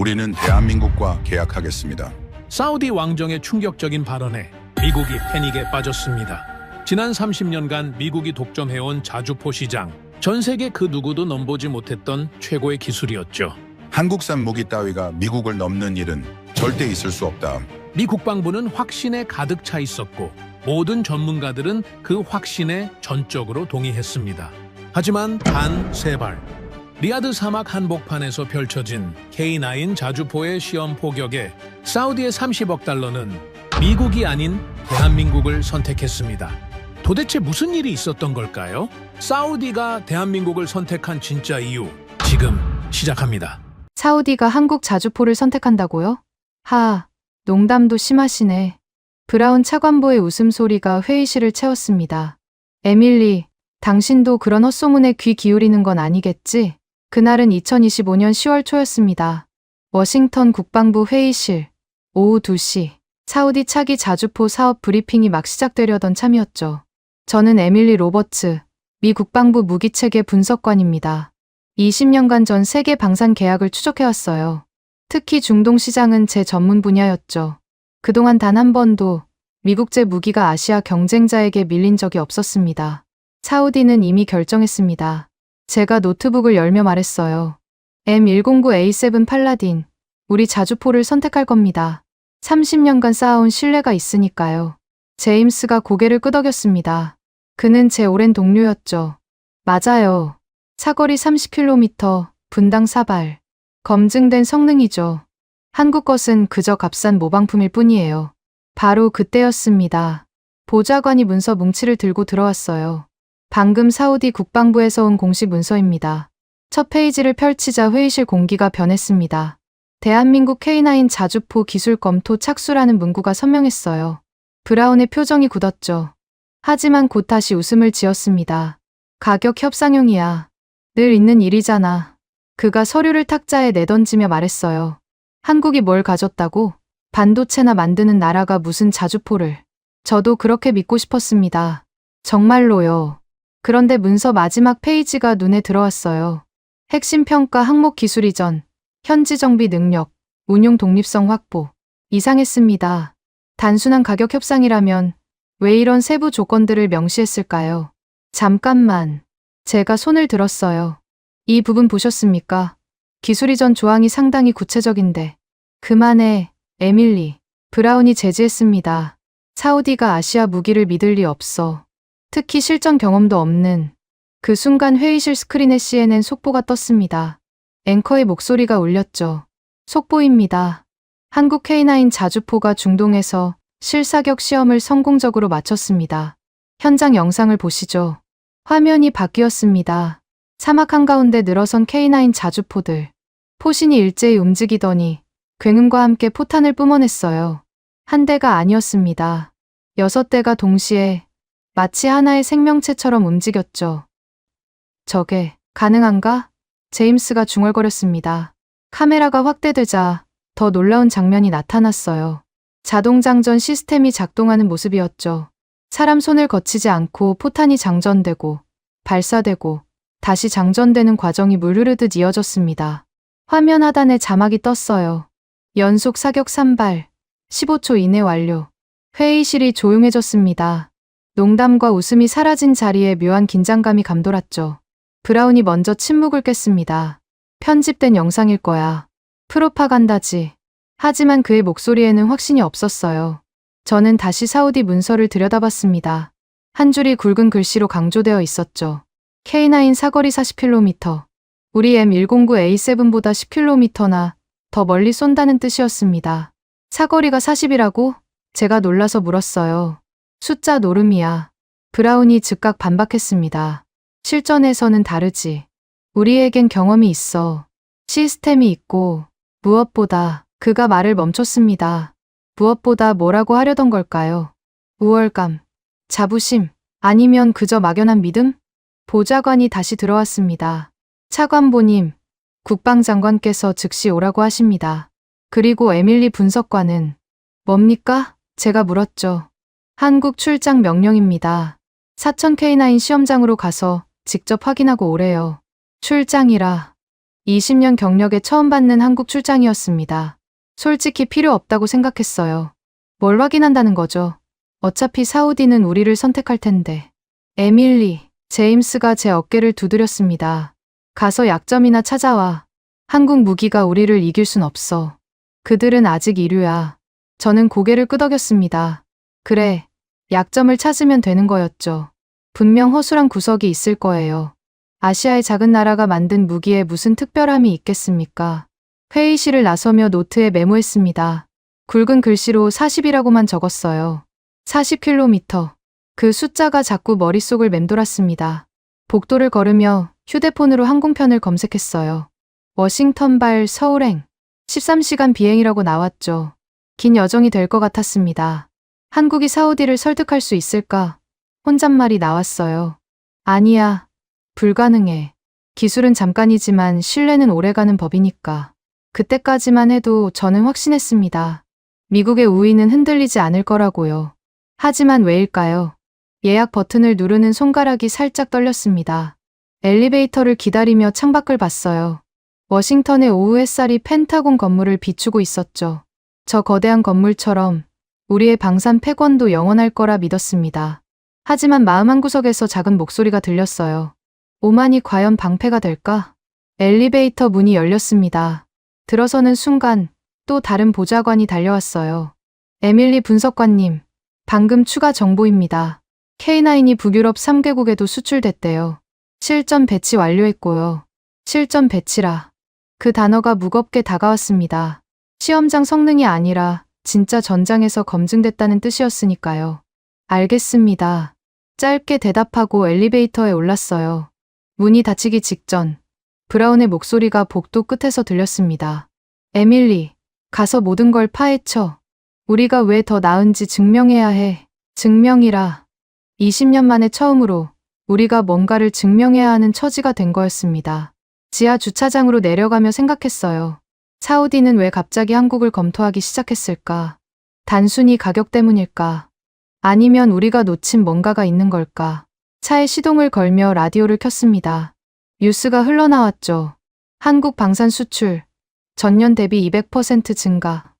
우리는 대한민국과 계약하겠습니다. 사우디 왕정의 충격적인 발언에 미국이 패닉에 빠졌습니다. 지난 30년간 미국이 독점해온 자주포 시장, 전 세계 그 누구도 넘보지 못했던 최고의 기술이었죠. 한국산 무기 따위가 미국을 넘는 일은 절대 있을 수 없다. 미 국방부는 확신에 가득 차 있었고 모든 전문가들은 그 확신에 전적으로 동의했습니다. 하지만 단 3발, 리야드 사막 한복판에서 펼쳐진 K9 자주포의 시험 포격에 사우디의 30억 달러는 미국이 아닌 대한민국을 선택했습니다. 도대체 무슨 일이 있었던 걸까요? 사우디가 대한민국을 선택한 진짜 이유, 지금 시작합니다. 사우디가 한국 자주포를 선택한다고요? 농담도 심하시네. 브라운 차관보의 웃음소리가 회의실을 채웠습니다. 에밀리, 당신도 그런 헛소문에 귀 기울이는 건 아니겠지? 그날은 2025년 10월 초였습니다. 워싱턴 국방부 회의실, 오후 2시. 사우디 차기 자주포 사업 브리핑이 막 시작되려던 참이었죠. 저는 에밀리 로버츠, 미 국방부 무기체계 분석관입니다. 20년간 전 세계 방산 계약을 추적해왔어요. 특히 중동 시장은 제 전문 분야였죠. 그동안 단 한 번도 미국제 무기가 아시아 경쟁자에게 밀린 적이 없었습니다. 사우디는 이미 결정했습니다. 제가 노트북을 열며 말했어요. M109A7 팔라딘, 우리 자주포를 선택할 겁니다. 30년간 쌓아온 신뢰가 있으니까요. 제임스가 고개를 끄덕였습니다. 그는 제 오랜 동료였죠. 맞아요. 사거리 30km, 분당 4발. 검증된 성능이죠. 한국 것은 그저 값싼 모방품일 뿐이에요. 바로 그때였습니다. 보좌관이 문서 뭉치를 들고 들어왔어요. 방금 사우디 국방부에서 온 공식 문서입니다. 첫 페이지를 펼치자 회의실 공기가 변했습니다. 대한민국 K9 자주포 기술 검토 착수라는 문구가 선명했어요. 브라운의 표정이 굳었죠. 하지만 곧 다시 웃음을 지었습니다. 가격 협상용이야. 늘 있는 일이잖아. 그가 서류를 탁자에 내던지며 말했어요. 한국이 뭘 가졌다고? 반도체나 만드는 나라가 무슨 자주포를. 저도 그렇게 믿고 싶었습니다. 정말로요. 그런데 문서 마지막 페이지가 눈에 들어왔어요. 핵심 평가 항목 기술 이전, 현지 정비 능력, 운용 독립성 확보. 이상했습니다. 단순한 가격 협상이라면 왜 이런 세부 조건들을 명시했을까요? 잠깐만. 제가 손을 들었어요. 이 부분 보셨습니까? 기술 이전 조항이 상당히 구체적인데. 그만해, 에밀리. 브라운이 제지했습니다. 사우디가 아시아 무기를 믿을 리 없어. 특히 실전 경험도 없는. 그 순간 회의실 스크린에 CNN 속보가 떴습니다. 앵커의 목소리가 울렸죠. 속보입니다. 한국 K9 자주포가 중동에서 실사격 시험을 성공적으로 마쳤습니다. 현장 영상을 보시죠. 화면이 바뀌었습니다. 사막 한가운데 늘어선 K9 자주포들. 포신이 일제히 움직이더니 굉음과 함께 포탄을 뿜어냈어요. 한 대가 아니었습니다. 6대가 동시에 마치 하나의 생명체처럼 움직였죠. 저게 가능한가? 제임스가 중얼거렸습니다. 카메라가 확대되자 더 놀라운 장면이 나타났어요. 자동장전 시스템이 작동하는 모습이었죠. 사람 손을 거치지 않고 포탄이 장전되고 발사되고 다시 장전되는 과정이 물 흐르듯 이어졌습니다. 화면 하단에 자막이 떴어요. 연속 사격 3발, 15초 이내 완료. 회의실이 조용해졌습니다. 농담과 웃음이 사라진 자리에 묘한 긴장감이 감돌았죠. 브라운이 먼저 침묵을 깼습니다. 편집된 영상일 거야. 프로파간다지. 하지만 그의 목소리에는 확신이 없었어요. 저는 다시 사우디 문서를 들여다봤습니다. 한 줄이 굵은 글씨로 강조되어 있었죠. K9 사거리 40km. 우리 M109A7보다 10km나 더 멀리 쏜다는 뜻이었습니다. 사거리가 40이라고? 제가 놀라서 물었어요. 숫자 노름이야. 브라운이 즉각 반박했습니다. 실전에서는 다르지. 우리에겐 경험이 있어. 시스템이 있고, 무엇보다, 그가 말을 멈췄습니다. 무엇보다 뭐라고 하려던 걸까요? 우월감, 자부심, 아니면 그저 막연한 믿음? 보좌관이 다시 들어왔습니다. 차관보님, 국방장관께서 즉시 오라고 하십니다. 그리고 에밀리 분석관은 뭡니까? 제가 물었죠. 한국 출장 명령입니다. 사천 K9 시험장으로 가서 직접 확인하고 오래요. 출장이라 20년 경력에 처음 받는 한국 출장이었습니다. 솔직히 필요 없다고 생각했어요. 뭘 확인한다는 거죠? 어차피 사우디는 우리를 선택할 텐데. 에밀리, 제임스가 제 어깨를 두드렸습니다. 가서 약점이나 찾아와. 한국 무기가 우리를 이길 순 없어. 그들은 아직 이류야. 저는 고개를 끄덕였습니다. 그래, 약점을 찾으면 되는 거였죠. 분명 허술한 구석이 있을 거예요. 아시아의 작은 나라가 만든 무기에 무슨 특별함이 있겠습니까? 회의실을 나서며 노트에 메모했습니다. 굵은 글씨로 40이라고만 적었어요. 40km. 그 숫자가 자꾸 머릿속을 맴돌았습니다. 복도를 걸으며 휴대폰으로 항공편을 검색했어요. 워싱턴발 서울행. 13시간 비행이라고 나왔죠. 긴 여정이 될 것 같았습니다. 한국이 사우디를 설득할 수 있을까? 혼잣말이 나왔어요. 아니야. 불가능해. 기술은 잠깐이지만 신뢰는 오래가는 법이니까. 그때까지만 해도 저는 확신했습니다. 미국의 우위는 흔들리지 않을 거라고요. 하지만 왜일까요? 예약 버튼을 누르는 손가락이 살짝 떨렸습니다. 엘리베이터를 기다리며 창밖을 봤어요. 워싱턴의 오후 햇살이 펜타곤 건물을 비추고 있었죠. 저 거대한 건물처럼 우리의 방산 패권도 영원할 거라 믿었습니다. 하지만 마음 한구석에서 작은 목소리가 들렸어요. 오만이 과연 방패가 될까? 엘리베이터 문이 열렸습니다. 들어서는 순간 또 다른 보좌관이 달려왔어요. 에밀리 분석관님, 방금 추가 정보입니다. K9이 북유럽 3개국에도 수출됐대요. 실전 배치 완료했고요. 실전 배치라. 그 단어가 무겁게 다가왔습니다. 시험장 성능이 아니라 진짜 전장에서 검증됐다는 뜻이었으니까요. 알겠습니다. 짧게 대답하고 엘리베이터에 올랐어요. 문이 닫히기 직전 브라운의 목소리가 복도 끝에서 들렸습니다. 에밀리, 가서 모든 걸 파헤쳐. 우리가 왜 더 나은지 증명해야 해. 증명이라. 20년 만에 처음으로 우리가 뭔가를 증명해야 하는 처지가 된 거였습니다. 지하 주차장으로 내려가며 생각했어요. 사우디는 왜 갑자기 한국을 검토하기 시작했을까? 단순히 가격 때문일까? 아니면 우리가 놓친 뭔가가 있는 걸까? 차에 시동을 걸며 라디오를 켰습니다. 뉴스가 흘러나왔죠. 한국 방산 수출, 전년 대비 200% 증가.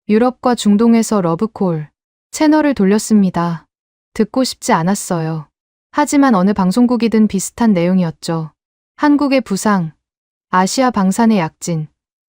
유럽과 중동에서 러브콜. 채널을 돌렸습니다. 듣고 싶지 않았어요. 하지만 어느 방송국이든 비슷한 내용이었죠. 한국의 부상, 아시아 방산의 약진,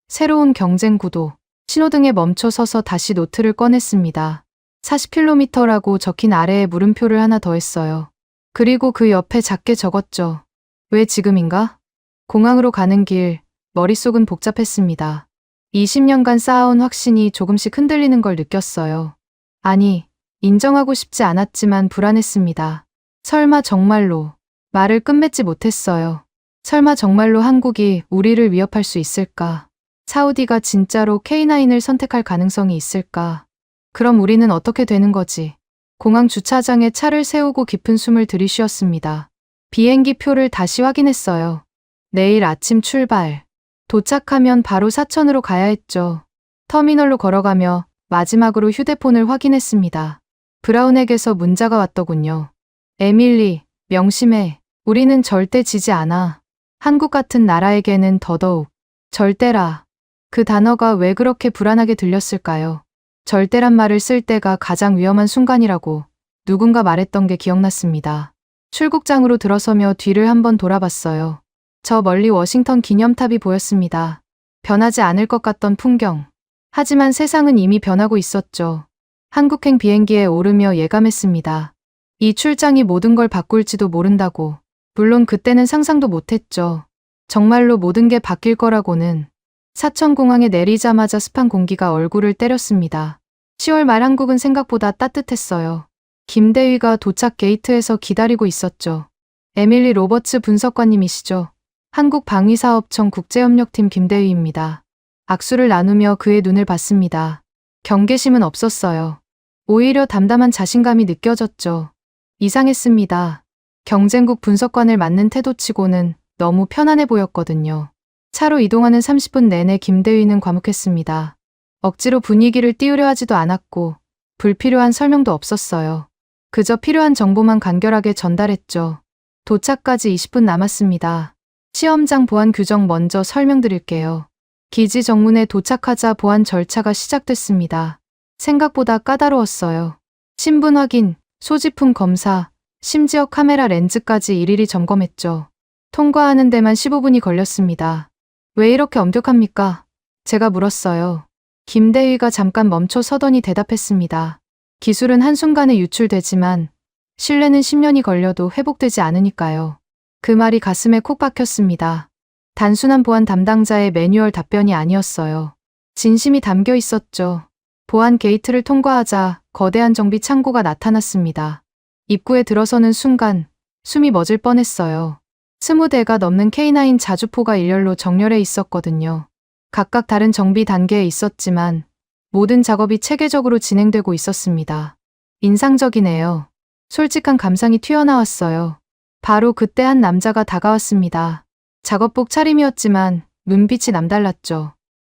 새로운 경쟁 구도. 신호등에 멈춰 서서 다시 노트를 꺼냈습니다. 40km라고 적힌 아래에 물음표를 하나 더했어요. 그리고 그 옆에 작게 적었죠. 왜 지금인가? 공항으로 가는 길, 머릿속은 복잡했습니다. 20년간 쌓아온 확신이 조금씩 흔들리는 걸 느꼈어요. 아니, 인정하고 싶지 않았지만 불안했습니다. 설마 정말로. 말을 끝맺지 못했어요. 설마 정말로 한국이 우리를 위협할 수 있을까? 사우디가 진짜로 K9을 선택할 가능성이 있을까? 그럼 우리는 어떻게 되는 거지? 공항 주차장에 차를 세우고 깊은 숨을 들이쉬었습니다. 비행기 표를 다시 확인했어요. 내일 아침 출발. 도착하면 바로 사천으로 가야 했죠. 터미널로 걸어가며 마지막으로 휴대폰을 확인했습니다. 브라운에게서 문자가 왔더군요. 에밀리, 명심해. 우리는 절대 지지 않아. 한국 같은 나라에게는 더더욱. 절대라. 그 단어가 왜 그렇게 불안하게 들렸을까요? 절대란 말을 쓸 때가 가장 위험한 순간이라고 누군가 말했던 게 기억났습니다. 출국장으로 들어서며 뒤를 한번 돌아봤어요. 저 멀리 워싱턴 기념탑이 보였습니다. 변하지 않을 것 같던 풍경. 하지만 세상은 이미 변하고 있었죠. 한국행 비행기에 오르며 예감했습니다. 이 출장이 모든 걸 바꿀지도 모른다고. 물론 그때는 상상도 못했죠. 정말로 모든 게 바뀔 거라고는. 사천공항에 내리자마자 습한 공기가 얼굴을 때렸습니다. 10월 말 한국은 생각보다 따뜻했어요. 김대위가 도착 게이트에서 기다리고 있었죠. 에밀리 로버츠 분석관님이시죠. 한국방위사업청 국제협력팀 김대위입니다. 악수를 나누며 그의 눈을 봤습니다. 경계심은 없었어요. 오히려 담담한 자신감이 느껴졌죠. 이상했습니다. 경쟁국 분석관을 맡는 태도치고는 너무 편안해 보였거든요. 차로 이동하는 30분 내내 김대위는 과묵했습니다. 억지로 분위기를 띄우려 하지도 않았고 불필요한 설명도 없었어요. 그저 필요한 정보만 간결하게 전달했죠. 도착까지 20분 남았습니다. 시험장 보안 규정 먼저 설명드릴게요. 기지 정문에 도착하자 보안 절차가 시작됐습니다. 생각보다 까다로웠어요. 신분 확인, 소지품 검사, 심지어 카메라 렌즈까지 일일이 점검했죠. 통과하는 데만 15분이 걸렸습니다. 왜 이렇게 엄격합니까? 제가 물었어요. 김대휘가 잠깐 멈춰 서더니 대답했습니다. 기술은 한순간에 유출되지만 신뢰는 10년이 걸려도 회복되지 않으니까요. 그 말이 가슴에 콕 박혔습니다. 단순한 보안 담당자의 매뉴얼 답변이 아니었어요. 진심이 담겨 있었죠. 보안 게이트를 통과하자 거대한 정비 창고가 나타났습니다. 입구에 들어서는 순간 숨이 멎을 뻔했어요. 20대가 넘는 K9 자주포가 일렬로 정렬해 있었거든요. 각각 다른 정비 단계에 있었지만 모든 작업이 체계적으로 진행되고 있었습니다. 인상적이네요. 솔직한 감상이 튀어나왔어요. 바로 그때 한 남자가 다가왔습니다. 작업복 차림이었지만 눈빛이 남달랐죠.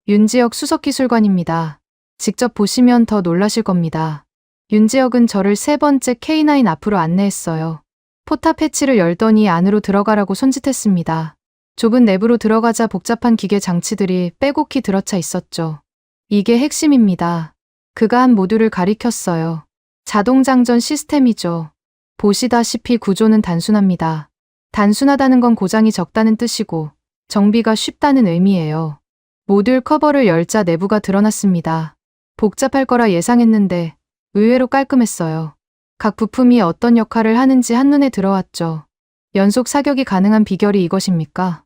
윤지혁 수석기술관입니다. 직접 보시면 더 놀라실 겁니다. 윤지혁은 저를 3번째 K9 앞으로 안내했어요. 포탑 해치를 열더니 안으로 들어가라고 손짓했습니다. 좁은 내부로 들어가자 복잡한 기계 장치들이 빼곡히 들어차 있었죠. 이게 핵심입니다. 그가 한 모듈을 가리켰어요. 자동장전 시스템이죠. 보시다시피 구조는 단순합니다. 단순하다는 건 고장이 적다는 뜻이고 정비가 쉽다는 의미예요. 모듈 커버를 열자 내부가 드러났습니다. 복잡할 거라 예상했는데 의외로 깔끔했어요. 각 부품이 어떤 역할을 하는지 한눈에 들어왔죠. 연속 사격이 가능한 비결이 이것입니까?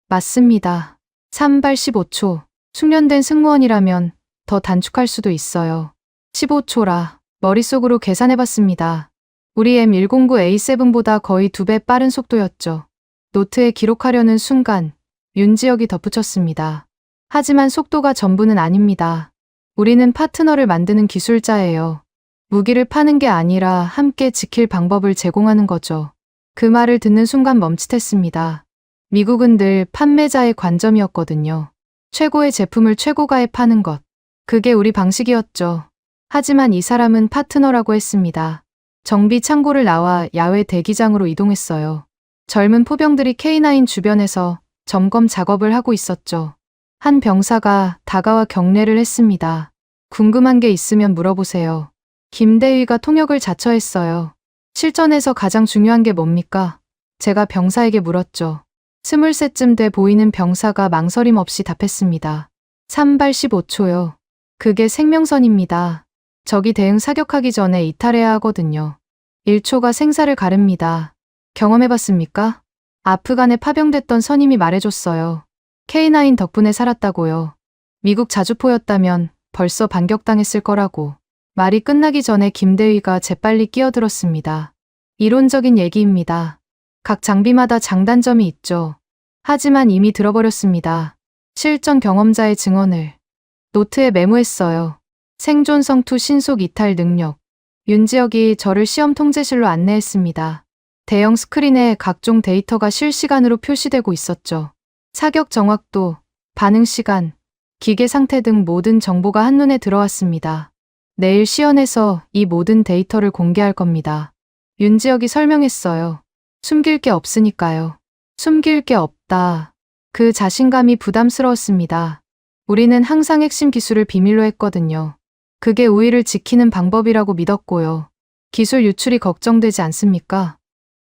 맞습니다. 3발 15초. 숙련된 승무원이라면 더 단축할 수도 있어요. 15초라. 머릿속으로 계산해봤습니다. 우리 M109A7보다 거의 2배 빠른 속도였죠. 노트에 기록하려는 순간 윤지혁이 덧붙였습니다. 하지만 속도가 전부는 아닙니다. 우리는 파트너를 만드는 기술자예요. 무기를 파는 게 아니라 함께 지킬 방법을 제공하는 거죠. 그 말을 듣는 순간 멈칫했습니다. 미국은 늘 판매자의 관점이었거든요. 최고의 제품을 최고가에 파는 것. 그게 우리 방식이었죠. 하지만 이 사람은 파트너라고 했습니다. 정비 창고를 나와 야외 대기장으로 이동했어요. 젊은 포병들이 K9 주변에서 점검 작업을 하고 있었죠. 한 병사가 다가와 경례를 했습니다. 궁금한 게 있으면 물어보세요. 김대휘가 통역을 자처했어요. 실전에서 가장 중요한 게 뭡니까? 제가 병사에게 물었죠. 23쯤 돼 보이는 병사가 망설임 없이 답했습니다. 3발 15초요. 그게 생명선입니다. 적이 대응 사격하기 전에 이탈해야 하거든요. 1초가 생사를 가릅니다. 경험해봤습니까? 아프간에 파병됐던 선임이 말해줬어요. K9 덕분에 살았다고요. 미국 자주포였다면 벌써 반격당했을 거라고. 말이 끝나기 전에 김대휘가 재빨리 끼어들었습니다. 이론적인 얘기입니다. 각 장비마다 장단점이 있죠. 하지만 이미 들어버렸습니다. 실전 경험자의 증언을 노트에 메모했어요. 생존성 투 신속 이탈 능력. 윤지혁이 저를 시험 통제실로 안내했습니다. 대형 스크린에 각종 데이터가 실시간으로 표시되고 있었죠. 사격 정확도, 반응 시간, 기계 상태 등 모든 정보가 한눈에 들어왔습니다. 내일 시연에서 이 모든 데이터를 공개할 겁니다. 윤지혁이 설명했어요. 숨길 게 없으니까요. 숨길 게 없다. 그 자신감이 부담스러웠습니다. 우리는 항상 핵심 기술을 비밀로 했거든요. 그게 우위를 지키는 방법이라고 믿었고요. 기술 유출이 걱정되지 않습니까?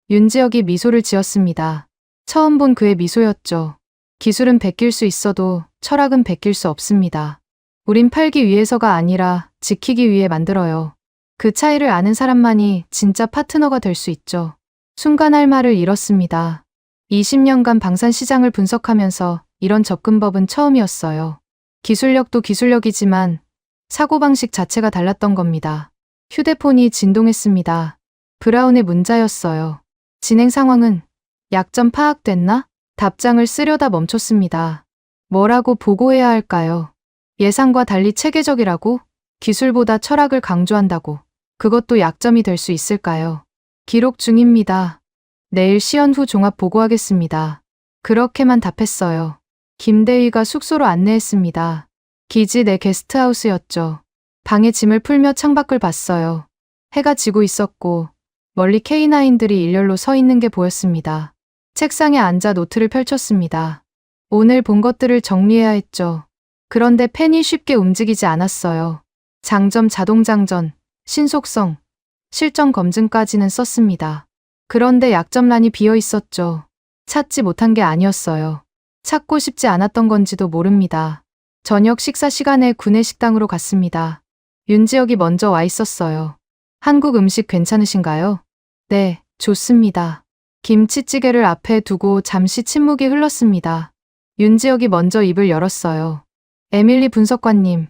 윤지혁이 미소를 지었습니다. 처음 본 그의 미소였죠. 기술은 베낄 수 있어도 철학은 베낄 수 없습니다. 우린 팔기 위해서가 아니라 지키기 위해 만들어요. 그 차이를 아는 사람만이 진짜 파트너가 될 수 있죠. 순간 할 말을 잃었습니다. 20년간 방산 시장을 분석하면서 이런 접근법은 처음이었어요. 기술력도 기술력이지만 사고방식 자체가 달랐던 겁니다. 휴대폰이 진동했습니다. 브라운의 문자였어요. 진행 상황은 약점 파악됐나? 답장을 쓰려다 멈췄습니다. 뭐라고 보고해야 할까요? 예상과 달리 체계적이라고? 기술보다 철학을 강조한다고. 그것도 약점이 될 수 있을까요? 기록 중입니다. 내일 시연 후 종합 보고하겠습니다. 그렇게만 답했어요. 김대휘가 숙소로 안내했습니다. 기지 내 게스트하우스였죠. 방에 짐을 풀며 창밖을 봤어요. 해가 지고 있었고 멀리 K9들이 일렬로 서 있는 게 보였습니다. 책상에 앉아 노트를 펼쳤습니다. 오늘 본 것들을 정리해야 했죠. 그런데 펜이 쉽게 움직이지 않았어요. 장점, 자동장전, 신속성, 실전 검증까지는 썼습니다. 그런데 약점란이 비어 있었죠. 찾지 못한 게 아니었어요. 찾고 싶지 않았던 건지도 모릅니다. 저녁 식사 시간에 구내식당으로 갔습니다. 윤지혁이 먼저 와 있었어요. 한국 음식 괜찮으신가요? 네, 좋습니다. 김치찌개를 앞에 두고 잠시 침묵이 흘렀습니다. 윤지혁이 먼저 입을 열었어요. 에밀리 분석관님,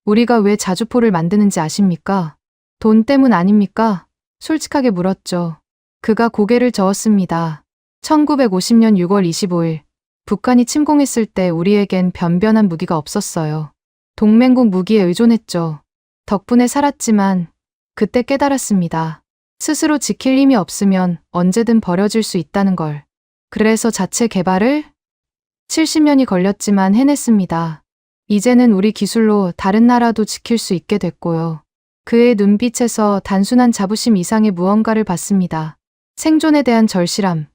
우리가 왜 자주포를 만드는지 아십니까? 돈 때문 아닙니까? 솔직하게 물었죠. 그가 고개를 저었습니다. 1950년 6월 25일, 북한이 침공했을 때 우리에겐 변변한 무기가 없었어요. 동맹국 무기에 의존했죠. 덕분에 살았지만 그때 깨달았습니다. 스스로 지킬 힘이 없으면 언제든 버려질 수 있다는 걸. 그래서 자체 개발을 70년이 걸렸지만 해냈습니다. 이제는 우리 기술로 다른 나라도 지킬 수 있게 됐고요. 그의 눈빛에서 단순한 자부심 이상의 무언가를 봤습니다. 생존에 대한 절실함,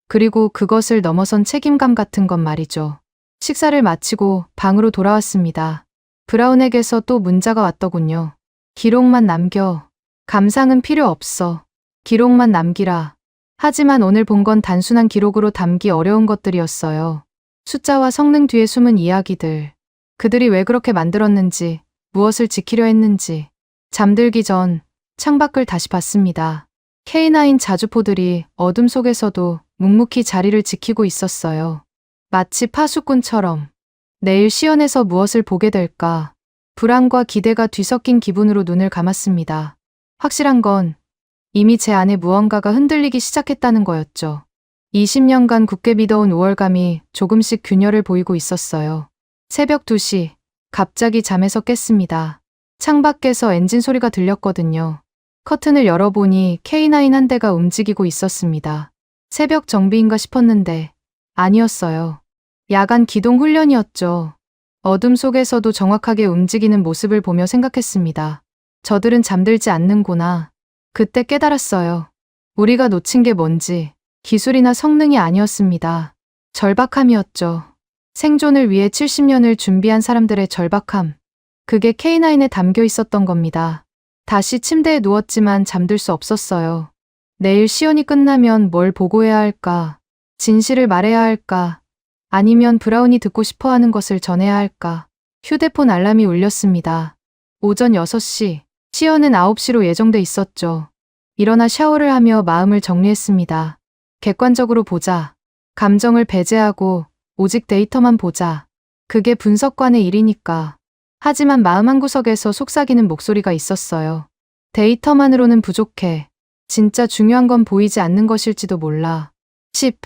그리고 그것을 넘어선 책임감 같은 것 말이죠. 식사를 마치고 방으로 돌아왔습니다. 브라운에게서 또 문자가 왔더군요. 기록만 남겨. 감상은 필요 없어. 기록만 남기라. 하지만 오늘 본 건 단순한 기록으로 담기 어려운 것들이었어요. 숫자와 성능 뒤에 숨은 이야기들. 그들이 왜 그렇게 만들었는지, 무엇을 지키려 했는지. 잠들기 전 창밖을 다시 봤습니다. K9 자주포들이 어둠 속에서도 묵묵히 자리를 지키고 있었어요. 마치 파수꾼처럼. 내일 시연에서 무엇을 보게 될까? 불안과 기대가 뒤섞인 기분으로 눈을 감았습니다. 확실한 건 이미 제 안에 무언가가 흔들리기 시작했다는 거였죠. 20년간 굳게 믿어온 우월감이 조금씩 균열을 보이고 있었어요. 새벽 2시, 갑자기 잠에서 깼습니다. 창밖에서 엔진 소리가 들렸거든요. 커튼을 열어보니 K9 한 대가 움직이고 있었습니다. 새벽 정비인가 싶었는데 아니었어요. 야간 기동 훈련이었죠. 어둠 속에서도 정확하게 움직이는 모습을 보며 생각했습니다. 저들은 잠들지 않는구나. 그때 깨달았어요. 우리가 놓친 게 뭔지 기술이나 성능이 아니었습니다. 절박함이었죠. 생존을 위해 70년을 준비한 사람들의 절박함. 그게 K9에 담겨 있었던 겁니다. 다시 침대에 누웠지만 잠들 수 없었어요. 내일 시연이 끝나면 뭘 보고해야 할까? 진실을 말해야 할까? 아니면 브라운이 듣고 싶어 하는 것을 전해야 할까? 휴대폰 알람이 울렸습니다. 오전 6시, 시연은 9시로 예정돼 있었죠. 일어나 샤워를 하며 마음을 정리했습니다. 객관적으로 보자. 감정을 배제하고 오직 데이터만 보자. 그게 분석관의 일이니까. 하지만 마음 한구석에서 속삭이는 목소리가 있었어요. 데이터만으로는 부족해. 진짜 중요한 건 보이지 않는 것일지도 몰라. 10,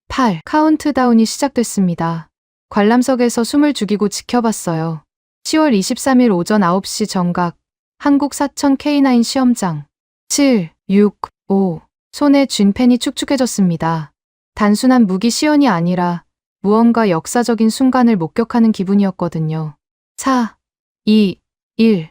8, 카운트다운이 시작됐습니다. 관람석에서 숨을 죽이고 지켜봤어요. 10월 23일 오전 9시 정각, 한국 사천 K9 시험장. 7, 6, 5, 손에 쥔 펜이 축축해졌습니다. 단순한 무기 시연이 아니라 무언가 역사적인 순간을 목격하는 기분이었거든요. 4, 2, 1,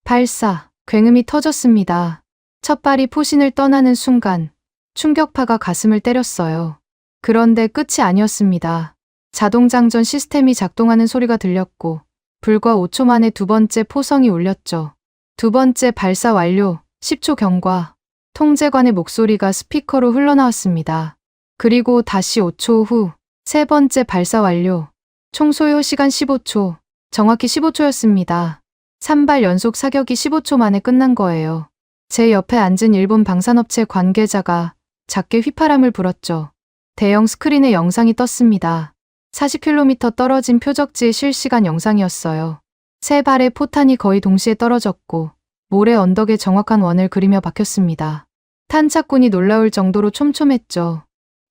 발사, 굉음이 터졌습니다. 첫 발이 포신을 떠나는 순간 충격파가 가슴을 때렸어요. 그런데 끝이 아니었습니다. 자동장전 시스템이 작동하는 소리가 들렸고 불과 5초 만에 두 번째 포성이 울렸죠. 두 번째 발사 완료, 10초 경과. 통제관의 목소리가 스피커로 흘러나왔습니다. 그리고 다시 5초 후, 세 번째 발사 완료. 총 소요 시간 15초, 정확히 15초였습니다. 3발 연속 사격이 15초 만에 끝난 거예요. 제 옆에 앉은 일본 방산업체 관계자가 작게 휘파람을 불었죠. 대형 스크린에 영상이 떴습니다. 40km 떨어진 표적지의 실시간 영상이었어요. 세 발의 포탄이 거의 동시에 떨어졌고 모래 언덕에 정확한 원을 그리며 박혔습니다. 탄착군이 놀라울 정도로 촘촘했죠.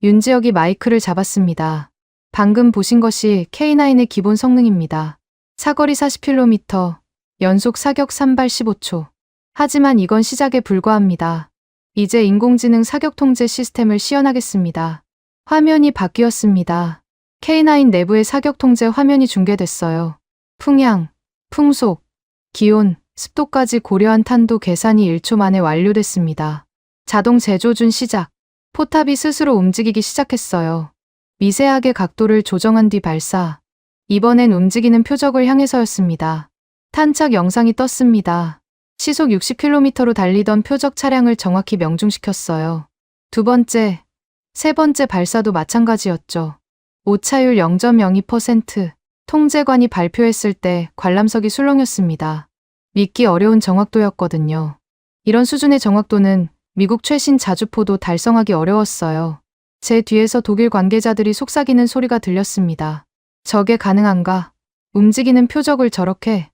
윤지혁이 마이크를 잡았습니다. 방금 보신 것이 K9의 기본 성능입니다. 사거리 40km, 연속 사격 3발 15초. 하지만 이건 시작에 불과합니다. 이제 인공지능 사격 통제 시스템을 시연하겠습니다. 화면이 바뀌었습니다. K9 내부의 사격 통제 화면이 중계됐어요. 풍향, 풍속, 기온, 습도까지 고려한 탄도 계산이 1초 만에 완료됐습니다. 자동 제조준 시작. 포탑이 스스로 움직이기 시작했어요. 미세하게 각도를 조정한 뒤 발사. 이번엔 움직이는 표적을 향해서였습니다. 탄착 영상이 떴습니다. 시속 60km로 달리던 표적 차량을 정확히 명중시켰어요. 두 번째, 세 번째 발사도 마찬가지였죠. 오차율 0.02%, 통제관이 발표했을 때 관람석이 술렁였습니다. 믿기 어려운 정확도였거든요. 이런 수준의 정확도는 미국 최신 자주포도 달성하기 어려웠어요. 제 뒤에서 독일 관계자들이 속삭이는 소리가 들렸습니다. 저게 가능한가? 움직이는 표적을 저렇게?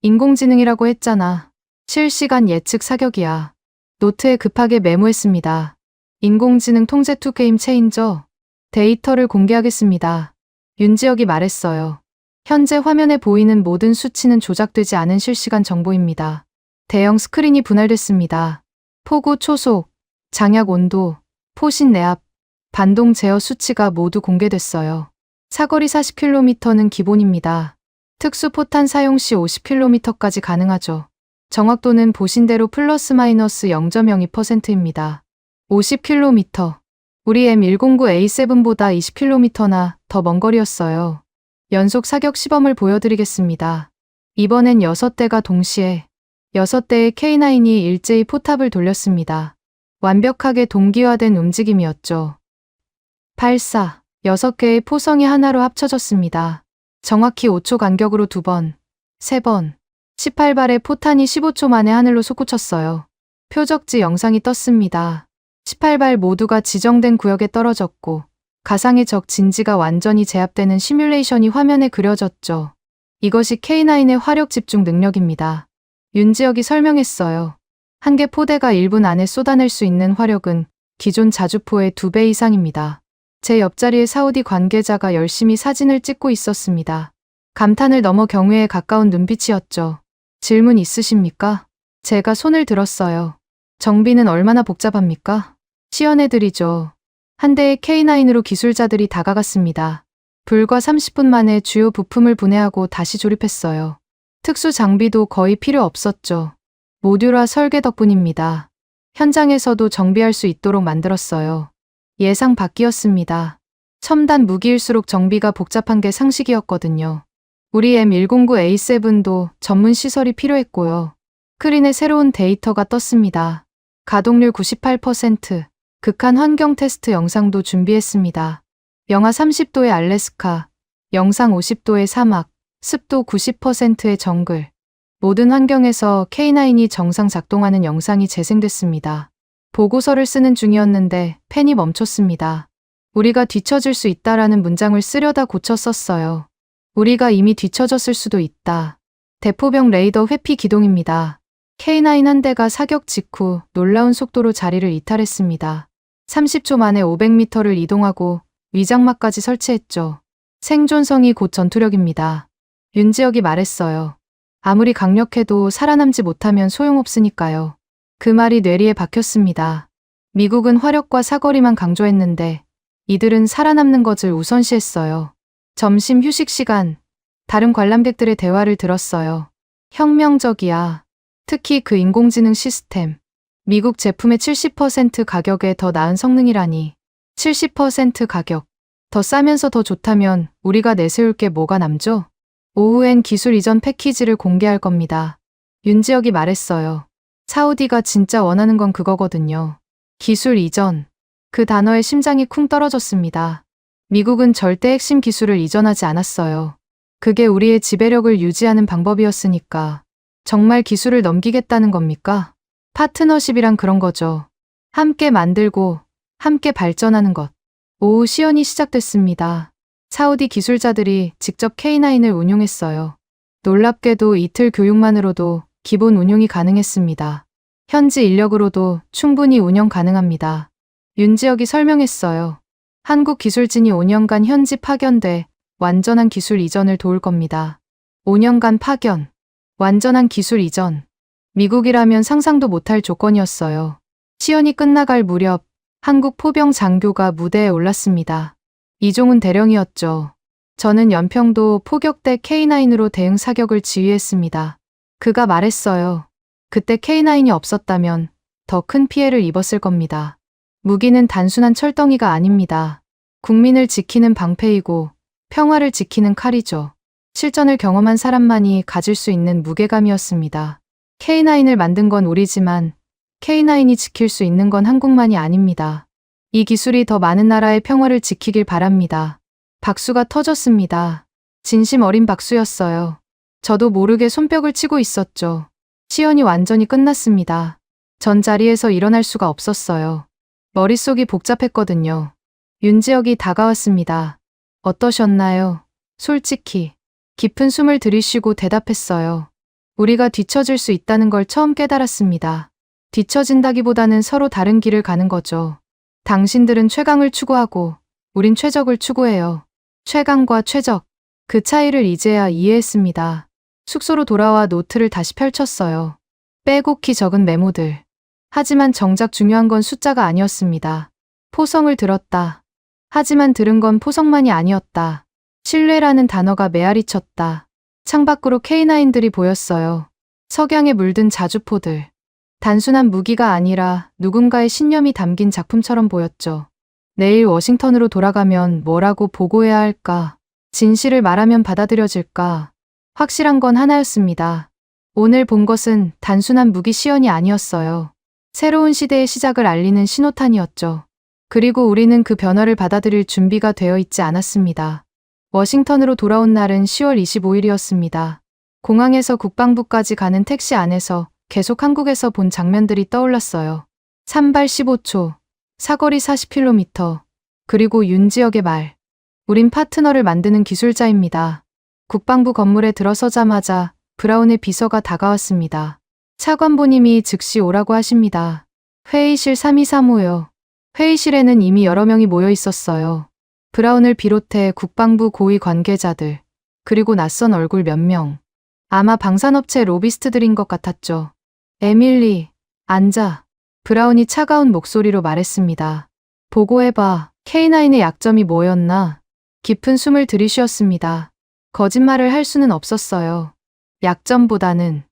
인공지능이라고 했잖아. 실시간 예측 사격이야. 노트에 급하게 메모했습니다. 인공지능 통제 투 게임 체인저. 데이터를 공개하겠습니다. 윤지혁이 말했어요. 현재 화면에 보이는 모든 수치는 조작되지 않은 실시간 정보입니다. 대형 스크린이 분할됐습니다. 폭우 초속, 장약 온도, 포신 내압, 반동 제어 수치가 모두 공개됐어요. 사거리 40km는 기본입니다. 특수 포탄 사용 시 50km까지 가능하죠. 정확도는 보신대로 플러스 마이너스 0.02%입니다. 50km. 우리 M109A7보다 20km나 더 먼 거리였어요. 연속 사격 시범을 보여드리겠습니다. 이번엔 6대가 동시에 6대의 K9이 일제히 포탑을 돌렸습니다. 완벽하게 동기화된 움직임이었죠. 발사. 6개의 포성이 하나로 합쳐졌습니다. 정확히 5초 간격으로 2번, 3번. 18발의 포탄이 15초 만에 하늘로 솟구쳤어요. 표적지 영상이 떴습니다. 18발 모두가 지정된 구역에 떨어졌고 가상의 적 진지가 완전히 제압되는 시뮬레이션이 화면에 그려졌죠. 이것이 K9의 화력 집중 능력입니다. 윤지혁이 설명했어요. 한 개 포대가 1분 안에 쏟아낼 수 있는 화력은 기존 자주포의 2배 이상입니다. 제 옆자리에 사우디 관계자가 열심히 사진을 찍고 있었습니다. 감탄을 넘어 경외에 가까운 눈빛이었죠. 질문 있으십니까? 제가 손을 들었어요. 정비는 얼마나 복잡합니까? 시연해드리죠. 한 대의 K9으로 기술자들이 다가갔습니다. 불과 30분 만에 주요 부품을 분해하고 다시 조립했어요. 특수 장비도 거의 필요 없었죠. 모듈화 설계 덕분입니다. 현장에서도 정비할 수 있도록 만들었어요. 예상 밖이었습니다. 첨단 무기일수록 정비가 복잡한 게 상식이었거든요. 우리 M109A7도 전문 시설이 필요했고요. 스크린에 새로운 데이터가 떴습니다. 가동률 98%, 극한 환경 테스트 영상도 준비했습니다. 영하 30도의 알래스카, 영상 50도의 사막, 습도 90%의 정글. 모든 환경에서 K9이 정상 작동하는 영상이 재생됐습니다. 보고서를 쓰는 중이었는데 펜이 멈췄습니다. 우리가 뒤처질 수 있다라는 문장을 쓰려다 고쳐 썼어요. 우리가 이미 뒤처졌을 수도 있다. 대포병 레이더 회피 기동입니다. K9 한 대가 사격 직후 놀라운 속도로 자리를 이탈했습니다. 30초 만에 500m를 이동하고 위장막까지 설치했죠. 생존성이 곧 전투력입니다. 윤지혁이 말했어요. 아무리 강력해도 살아남지 못하면 소용없으니까요. 그 말이 뇌리에 박혔습니다. 미국은 화력과 사거리만 강조했는데 이들은 살아남는 것을 우선시했어요. 점심 휴식 시간, 다른 관람객들의 대화를 들었어요. 혁명적이야. 특히 그 인공지능 시스템. 미국 제품의 70% 가격에 더 나은 성능이라니. 70% 가격. 더 싸면서 더 좋다면 우리가 내세울 게 뭐가 남죠? 오후엔 기술 이전 패키지를 공개할 겁니다. 윤지혁이 말했어요. 사우디가 진짜 원하는 건 그거거든요. 기술 이전. 그 단어에 심장이 쿵 떨어졌습니다. 미국은 절대 핵심 기술을 이전하지 않았어요. 그게 우리의 지배력을 유지하는 방법이었으니까. 정말 기술을 넘기겠다는 겁니까? 파트너십이란 그런 거죠. 함께 만들고 함께 발전하는 것. 오후 시연이 시작됐습니다. 사우디 기술자들이 직접 K9을 운용했어요. 놀랍게도 이틀 교육만으로도 기본 운용이 가능했습니다. 현지 인력으로도 충분히 운영 가능합니다. 윤지혁이 설명했어요. 한국 기술진이 5년간 현지 파견돼 완전한 기술 이전을 도울 겁니다. 5년간 파견, 완전한 기술 이전. 미국이라면 상상도 못할 조건이었어요. 시연이 끝나갈 무렵 한국 포병 장교가 무대에 올랐습니다. 이종훈 대령이었죠. 저는 연평도 포격대 K9으로 대응 사격을 지휘했습니다. 그가 말했어요. 그때 K9이 없었다면 더 큰 피해를 입었을 겁니다. 무기는 단순한 철덩이가 아닙니다. 국민을 지키는 방패이고 평화를 지키는 칼이죠. 실전을 경험한 사람만이 가질 수 있는 무게감이었습니다. K9을 만든 건 우리지만 K9이 지킬 수 있는 건 한국만이 아닙니다. 이 기술이 더 많은 나라의 평화를 지키길 바랍니다. 박수가 터졌습니다. 진심 어린 박수였어요. 저도 모르게 손뼉을 치고 있었죠. 시연이 완전히 끝났습니다. 전 자리에서 일어날 수가 없었어요. 머릿속이 복잡했거든요. 윤지혁이 다가왔습니다. 어떠셨나요? 솔직히. 깊은 숨을 들이쉬고 대답했어요. 우리가 뒤처질 수 있다는 걸 처음 깨달았습니다. 뒤처진다기보다는 서로 다른 길을 가는 거죠. 당신들은 최강을 추구하고 우린 최적을 추구해요. 최강과 최적. 그 차이를 이제야 이해했습니다. 숙소로 돌아와 노트를 다시 펼쳤어요. 빼곡히 적은 메모들. 하지만 정작 중요한 건 숫자가 아니었습니다. 포성을 들었다. 하지만 들은 건 포성만이 아니었다. 신뢰라는 단어가 메아리 쳤다. 창밖으로 K9들이 보였어요. 석양에 물든 자주포들. 단순한 무기가 아니라 누군가의 신념이 담긴 작품처럼 보였죠. 내일 워싱턴으로 돌아가면 뭐라고 보고해야 할까? 진실을 말하면 받아들여질까? 확실한 건 하나였습니다. 오늘 본 것은 단순한 무기 시연이 아니었어요. 새로운 시대의 시작을 알리는 신호탄이었죠. 그리고 우리는 그 변화를 받아들일 준비가 되어 있지 않았습니다. 워싱턴으로 돌아온 날은 10월 25일이었습니다. 공항에서 국방부까지 가는 택시 안에서 계속 한국에서 본 장면들이 떠올랐어요. 산발 15초, 사거리 40km, 그리고 윤지혁의 말. 우린 파트너를 만드는 기술자입니다. 국방부 건물에 들어서자마자 브라운의 비서가 다가왔습니다. 차관보님이 즉시 오라고 하십니다. 회의실 3235요. 회의실에는 이미 여러 명이 모여 있었어요. 브라운을 비롯해 국방부 고위 관계자들, 그리고 낯선 얼굴 몇 명. 아마 방산업체 로비스트들인 것 같았죠. 에밀리, 앉아. 브라운이 차가운 목소리로 말했습니다. 보고해봐. K9의 약점이 뭐였나? 깊은 숨을 들이쉬었습니다. 거짓말을 할 수는 없었어요. 약점보다는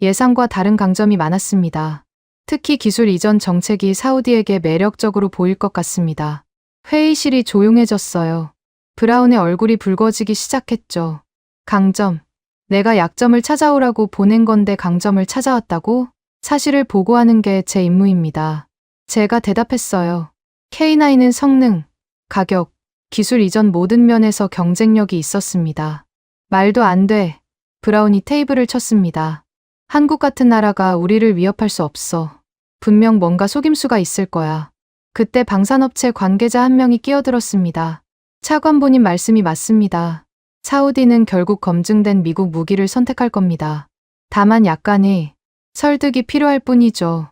예상과 다른 강점이 많았습니다. 특히 기술 이전 정책이 사우디에게 매력적으로 보일 것 같습니다. 회의실이 조용해졌어요. 브라운의 얼굴이 붉어지기 시작했죠. 강점. 내가 약점을 찾아오라고 보낸 건데 강점을 찾아왔다고? 사실을 보고하는 게 제 임무입니다. 제가 대답했어요. K9은 성능, 가격, 기술 이전 모든 면에서 경쟁력이 있었습니다. 말도 안 돼. 브라운이 테이블을 쳤습니다. 한국 같은 나라가 우리를 위협할 수 없어. 분명 뭔가 속임수가 있을 거야. 그때 방산업체 관계자 한 명이 끼어들었습니다. 차관보님 말씀이 맞습니다. 사우디는 결국 검증된 미국 무기를 선택할 겁니다. 다만 약간의 설득이 필요할 뿐이죠.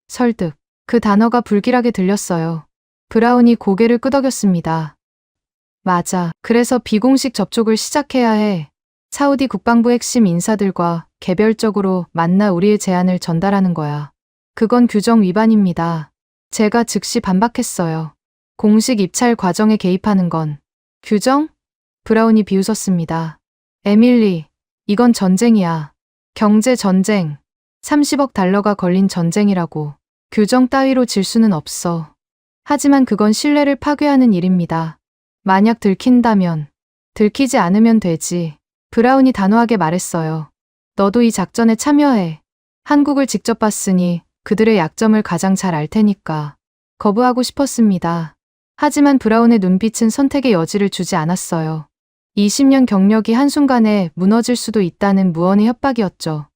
설득. 그 단어가 불길하게 들렸어요. 브라운이 고개를 끄덕였습니다. 맞아. 그래서 비공식 접촉을 시작해야 해. 사우디 국방부 핵심 인사들과 개별적으로 만나 우리의 제안을 전달하는 거야. 그건 규정 위반입니다. 제가 즉시 반박했어요. 공식 입찰 과정에 개입하는 건 규정? 브라운이 비웃었습니다. 에밀리, 이건 전쟁이야. 경제 전쟁. 30억 달러가 걸린 전쟁이라고. 규정 따위로 질 수는 없어. 하지만 그건 신뢰를 파괴하는 일입니다. 만약 들킨다면, 들키지 않으면 되지. 브라운이 단호하게 말했어요. 너도 이 작전에 참여해. 한국을 직접 봤으니 그들의 약점을 가장 잘 알 테니까. 거부하고 싶었습니다. 하지만 브라운의 눈빛은 선택의 여지를 주지 않았어요. 20년 경력이 한순간에 무너질 수도 있다는 무언의 협박이었죠.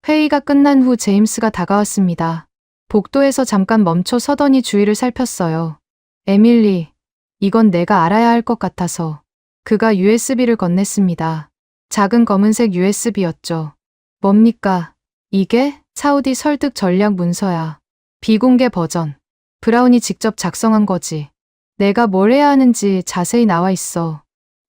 회의가 끝난 후 제임스가 다가왔습니다. 복도에서 잠깐 멈춰 서더니 주위를 살폈어요. 에밀리, 이건 내가 알아야 할 것 같아서. 그가 USB를 건넸습니다. 작은 검은색 USB였죠. 뭡니까? 이게 사우디 설득 전략 문서야. 비공개 버전. 브라운이 직접 작성한 거지. 내가 뭘 해야 하는지 자세히 나와 있어.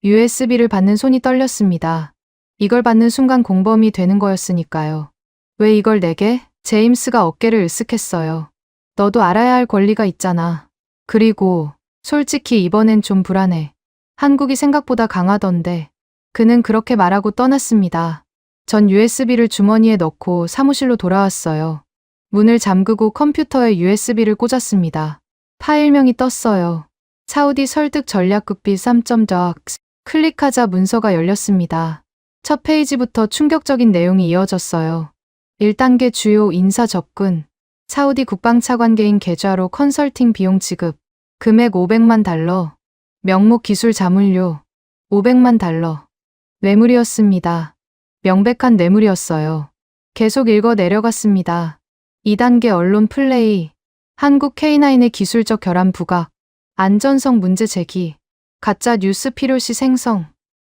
USB를 받는 손이 떨렸습니다. 이걸 받는 순간 공범이 되는 거였으니까요. 왜 이걸 내게? 제임스가 어깨를 으쓱했어요. 너도 알아야 할 권리가 있잖아. 그리고 솔직히 이번엔 좀 불안해. 한국이 생각보다 강하던데. 그는 그렇게 말하고 떠났습니다. 전 USB를 주머니에 넣고 사무실로 돌아왔어요. 문을 잠그고 컴퓨터에 USB를 꽂았습니다. 파일명이 떴어요. 사우디 설득 전략극비 3.docs. 클릭하자 문서가 열렸습니다. 첫 페이지부터 충격적인 내용이 이어졌어요. 1단계 주요 인사 접근. 사우디 국방차관계인 계좌로 컨설팅 비용 지급. 금액 500만 달러. 명목 기술 자문료. 500만 달러. 뇌물이었습니다. 명백한 뇌물이었어요. 계속 읽어 내려갔습니다. 2단계 언론 플레이. 한국 K9의 기술적 결함 부각. 안전성 문제 제기. 가짜 뉴스 필요시 생성.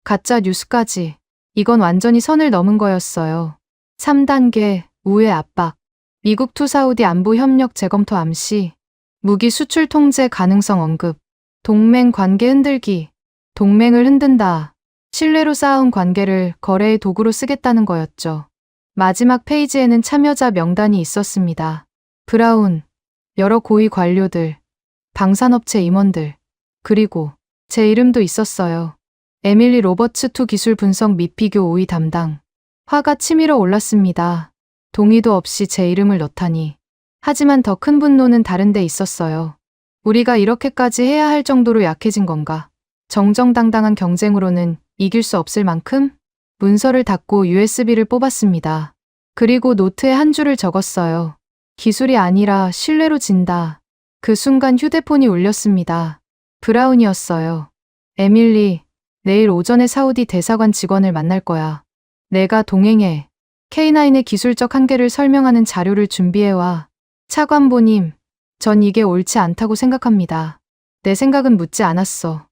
가짜 뉴스까지. 이건 완전히 선을 넘은 거였어요. 3단계 우회 압박. 미국 투 사우디 안보 협력 재검토 암시. 무기 수출 통제 가능성 언급. 동맹 관계 흔들기. 동맹을 흔든다. 신뢰로 쌓아온 관계를 거래의 도구로 쓰겠다는 거였죠. 마지막 페이지에는 참여자 명단이 있었습니다. 브라운, 여러 고위 관료들, 방산업체 임원들, 그리고 제 이름도 있었어요. 에밀리 로버츠 투 기술 분석 및 비교 5위 담당. 화가 치밀어 올랐습니다. 동의도 없이 제 이름을 넣다니. 하지만 더 큰 분노는 다른 데 있었어요. 우리가 이렇게까지 해야 할 정도로 약해진 건가? 정정당당한 경쟁으로는 이길 수 없을 만큼? 문서를 닫고 USB를 뽑았습니다. 그리고 노트에 한 줄을 적었어요. 기술이 아니라 신뢰로 진다. 그 순간 휴대폰이 울렸습니다. 브라운이었어요. 에밀리, 내일 오전에 사우디 대사관 직원을 만날 거야. 내가 동행해. K9의 기술적 한계를 설명하는 자료를 준비해와. 차관보님, 전 이게 옳지 않다고 생각합니다. 내 생각은 묻지 않았어.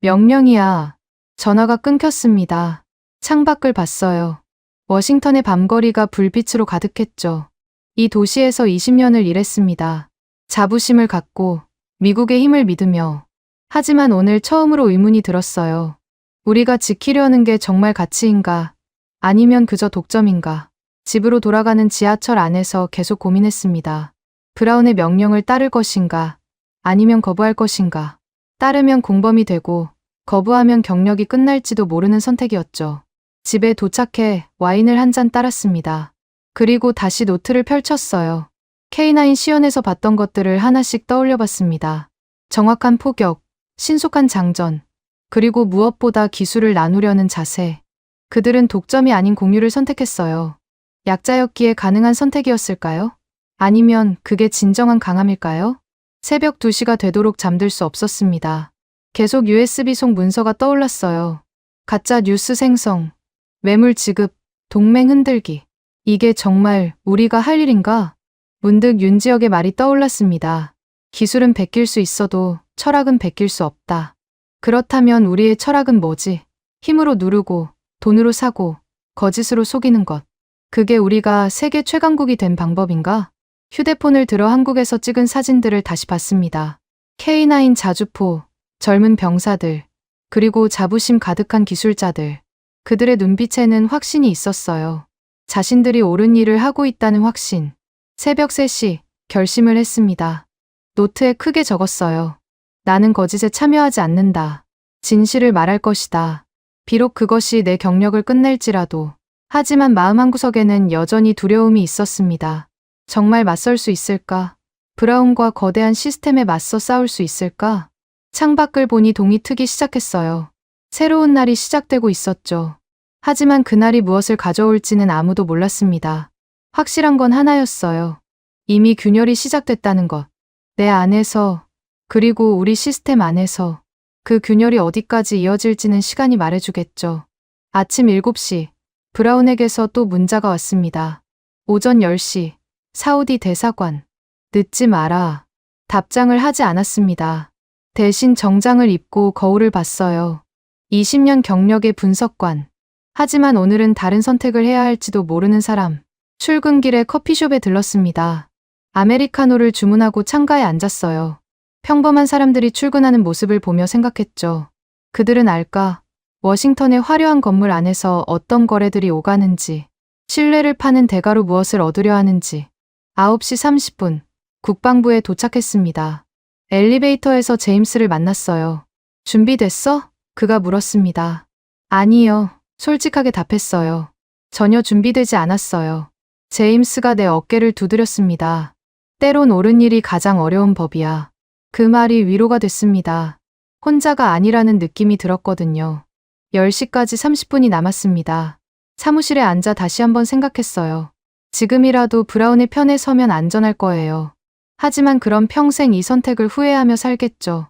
명령이야. 전화가 끊겼습니다. 창밖을 봤어요. 워싱턴의 밤거리가 불빛으로 가득했죠. 이 도시에서 20년을 일했습니다. 자부심을 갖고 미국의 힘을 믿으며. 하지만 오늘 처음으로 의문이 들었어요. 우리가 지키려는 게 정말 가치인가? 아니면 그저 독점인가? 집으로 돌아가는 지하철 안에서 계속 고민했습니다. 브라운의 명령을 따를 것인가? 아니면 거부할 것인가? 따르면 공범이 되고 거부하면 경력이 끝날지도 모르는 선택이었죠. 집에 도착해 와인을 한 잔 따랐습니다. 그리고 다시 노트를 펼쳤어요. K9 시연에서 봤던 것들을 하나씩 떠올려 봤습니다. 정확한 포격, 신속한 장전, 그리고 무엇보다 기술을 나누려는 자세. 그들은 독점이 아닌 공유를 선택했어요. 약자였기에 가능한 선택이었을까요? 아니면 그게 진정한 강함일까요? 새벽 2시가 되도록 잠들 수 없었습니다. 계속 USB 속 문서가 떠올랐어요. 가짜 뉴스 생성, 매물 지급, 동맹 흔들기. 이게 정말 우리가 할 일인가? 문득 윤지혁의 말이 떠올랐습니다. 기술은 베낄 수 있어도 철학은 베낄 수 없다. 그렇다면 우리의 철학은 뭐지? 힘으로 누르고, 돈으로 사고, 거짓으로 속이는 것. 그게 우리가 세계 최강국이 된 방법인가? 휴대폰을 들어 한국에서 찍은 사진들을 다시 봤습니다. K9 자주포, 젊은 병사들, 그리고 자부심 가득한 기술자들. 그들의 눈빛에는 확신이 있었어요. 자신들이 옳은 일을 하고 있다는 확신. 새벽 3시 결심을 했습니다. 노트에 크게 적었어요. 나는 거짓에 참여하지 않는다. 진실을 말할 것이다. 비록 그것이 내 경력을 끝낼지라도. 하지만 마음 한구석에는 여전히 두려움이 있었습니다. 정말 맞설 수 있을까? 브라운과 거대한 시스템에 맞서 싸울 수 있을까? 창밖을 보니 동이 트기 시작했어요. 새로운 날이 시작되고 있었죠. 하지만 그날이 무엇을 가져올지는 아무도 몰랐습니다. 확실한 건 하나였어요. 이미 균열이 시작됐다는 것. 내 안에서, 그리고 우리 시스템 안에서. 그 균열이 어디까지 이어질지는 시간이 말해주겠죠. 아침 7시, 브라운에게서 또 문자가 왔습니다. 오전 10시, 사우디 대사관. 늦지 마라. 답장을 하지 않았습니다. 대신 정장을 입고 거울을 봤어요. 20년 경력의 분석관. 하지만 오늘은 다른 선택을 해야 할지도 모르는 사람. 출근길에 커피숍에 들렀습니다. 아메리카노를 주문하고 창가에 앉았어요. 평범한 사람들이 출근하는 모습을 보며 생각했죠. 그들은 알까? 워싱턴의 화려한 건물 안에서 어떤 거래들이 오가는지, 신뢰를 파는 대가로 무엇을 얻으려 하는지. 9시 30분, 국방부에 도착했습니다. 엘리베이터에서 제임스를 만났어요. 준비됐어? 그가 물었습니다. 아니요, 솔직하게 답했어요. 전혀 준비되지 않았어요. 제임스가 내 어깨를 두드렸습니다. 때론 옳은 일이 가장 어려운 법이야. 그 말이 위로가 됐습니다. 혼자가 아니라는 느낌이 들었거든요. 10시까지 30분이 남았습니다. 사무실에 앉아 다시 한번 생각했어요. 지금이라도 브라운의 편에 서면 안전할 거예요. 하지만 그럼 평생 이 선택을 후회하며 살겠죠.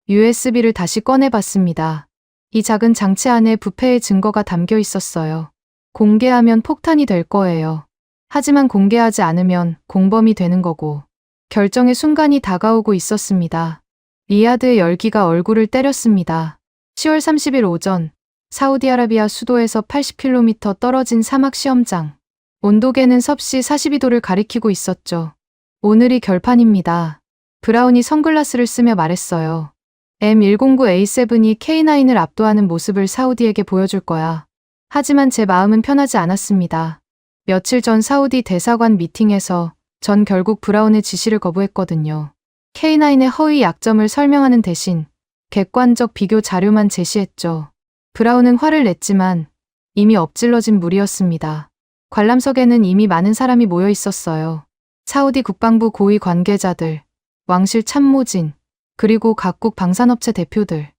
USB를 다시 꺼내봤습니다. 이 작은 장치 안에 부패의 증거가 담겨 있었어요. 공개하면 폭탄이 될 거예요. 하지만 공개하지 않으면 공범이 되는 거고. 결정의 순간이 다가오고 있었습니다. 리야드의 열기가 얼굴을 때렸습니다. 10월 30일 오전, 사우디아라비아 수도에서 80km 떨어진 사막 시험장. 온도계는 섭씨 42도를 가리키고 있었죠. 오늘이 결판입니다. 브라운이 선글라스를 쓰며 말했어요. M109A7이 K9을 압도하는 모습을 사우디에게 보여줄 거야. 하지만 제 마음은 편하지 않았습니다. 며칠 전 사우디 대사관 미팅에서 전 결국 브라운의 지시를 거부했거든요. K9의 허위 약점을 설명하는 대신 객관적 비교 자료만 제시했죠. 브라운은 화를 냈지만 이미 엎질러진 물이었습니다. 관람석에는 이미 많은 사람이 모여 있었어요. 사우디 국방부 고위 관계자들, 왕실 참모진, 그리고 각국 방산업체 대표들.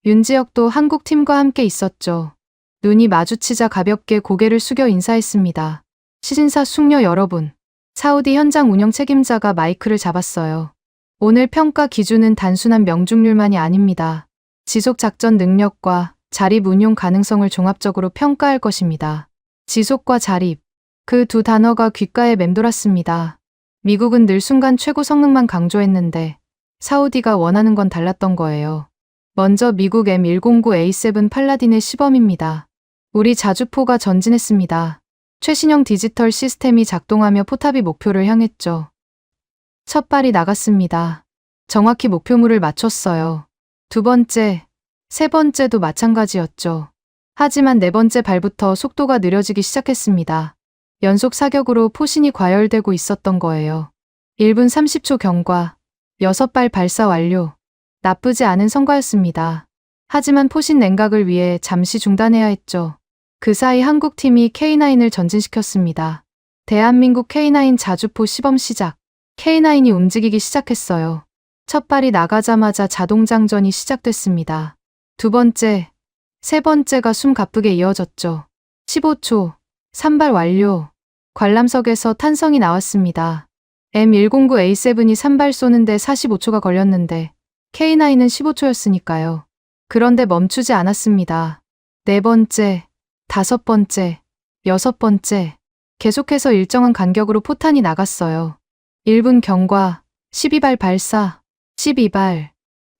윤지혁도 한국 팀과 함께 있었죠. 눈이 마주치자 가볍게 고개를 숙여 인사했습니다. 시진사 숙녀 여러분. 사우디 현장 운영 책임자가 마이크를 잡았어요. 오늘 평가 기준은 단순한 명중률만이 아닙니다. 지속 작전 능력과 자립 운용 가능성을 종합적으로 평가할 것입니다. 지속과 자립. 그 두 단어가 귓가에 맴돌았습니다. 미국은 늘 순간 최고 성능만 강조했는데 사우디가 원하는 건 달랐던 거예요. 먼저 미국 M109A7 팔라딘의 시범입니다. 우리 자주포가 전진했습니다. 최신형 디지털 시스템이 작동하며 포탑이 목표를 향했죠. 첫 발이 나갔습니다. 정확히 목표물을 맞췄어요. 두 번째, 세 번째도 마찬가지였죠. 하지만 네 번째 발부터 속도가 느려지기 시작했습니다. 연속 사격으로 포신이 과열되고 있었던 거예요. 1분 30초 경과, 6발 발사 완료. 나쁘지 않은 성과였습니다. 하지만 포신 냉각을 위해 잠시 중단해야 했죠. 그 사이 한국팀이 K9을 전진시켰습니다. 대한민국 K9 자주포 시범 시작. K9이 움직이기 시작했어요. 첫 발이 나가자마자 자동장전이 시작됐습니다. 두 번째, 세 번째가 숨가쁘게 이어졌죠. 15초, 3발 완료. 관람석에서 탄성이 나왔습니다. M109A7이 3발 쏘는데 45초가 걸렸는데 K9은 15초였으니까요. 그런데 멈추지 않았습니다. 네 번째, 다섯 번째, 여섯 번째. 계속해서 일정한 간격으로 포탄이 나갔어요. 1분 경과, 12발 발사, 12발.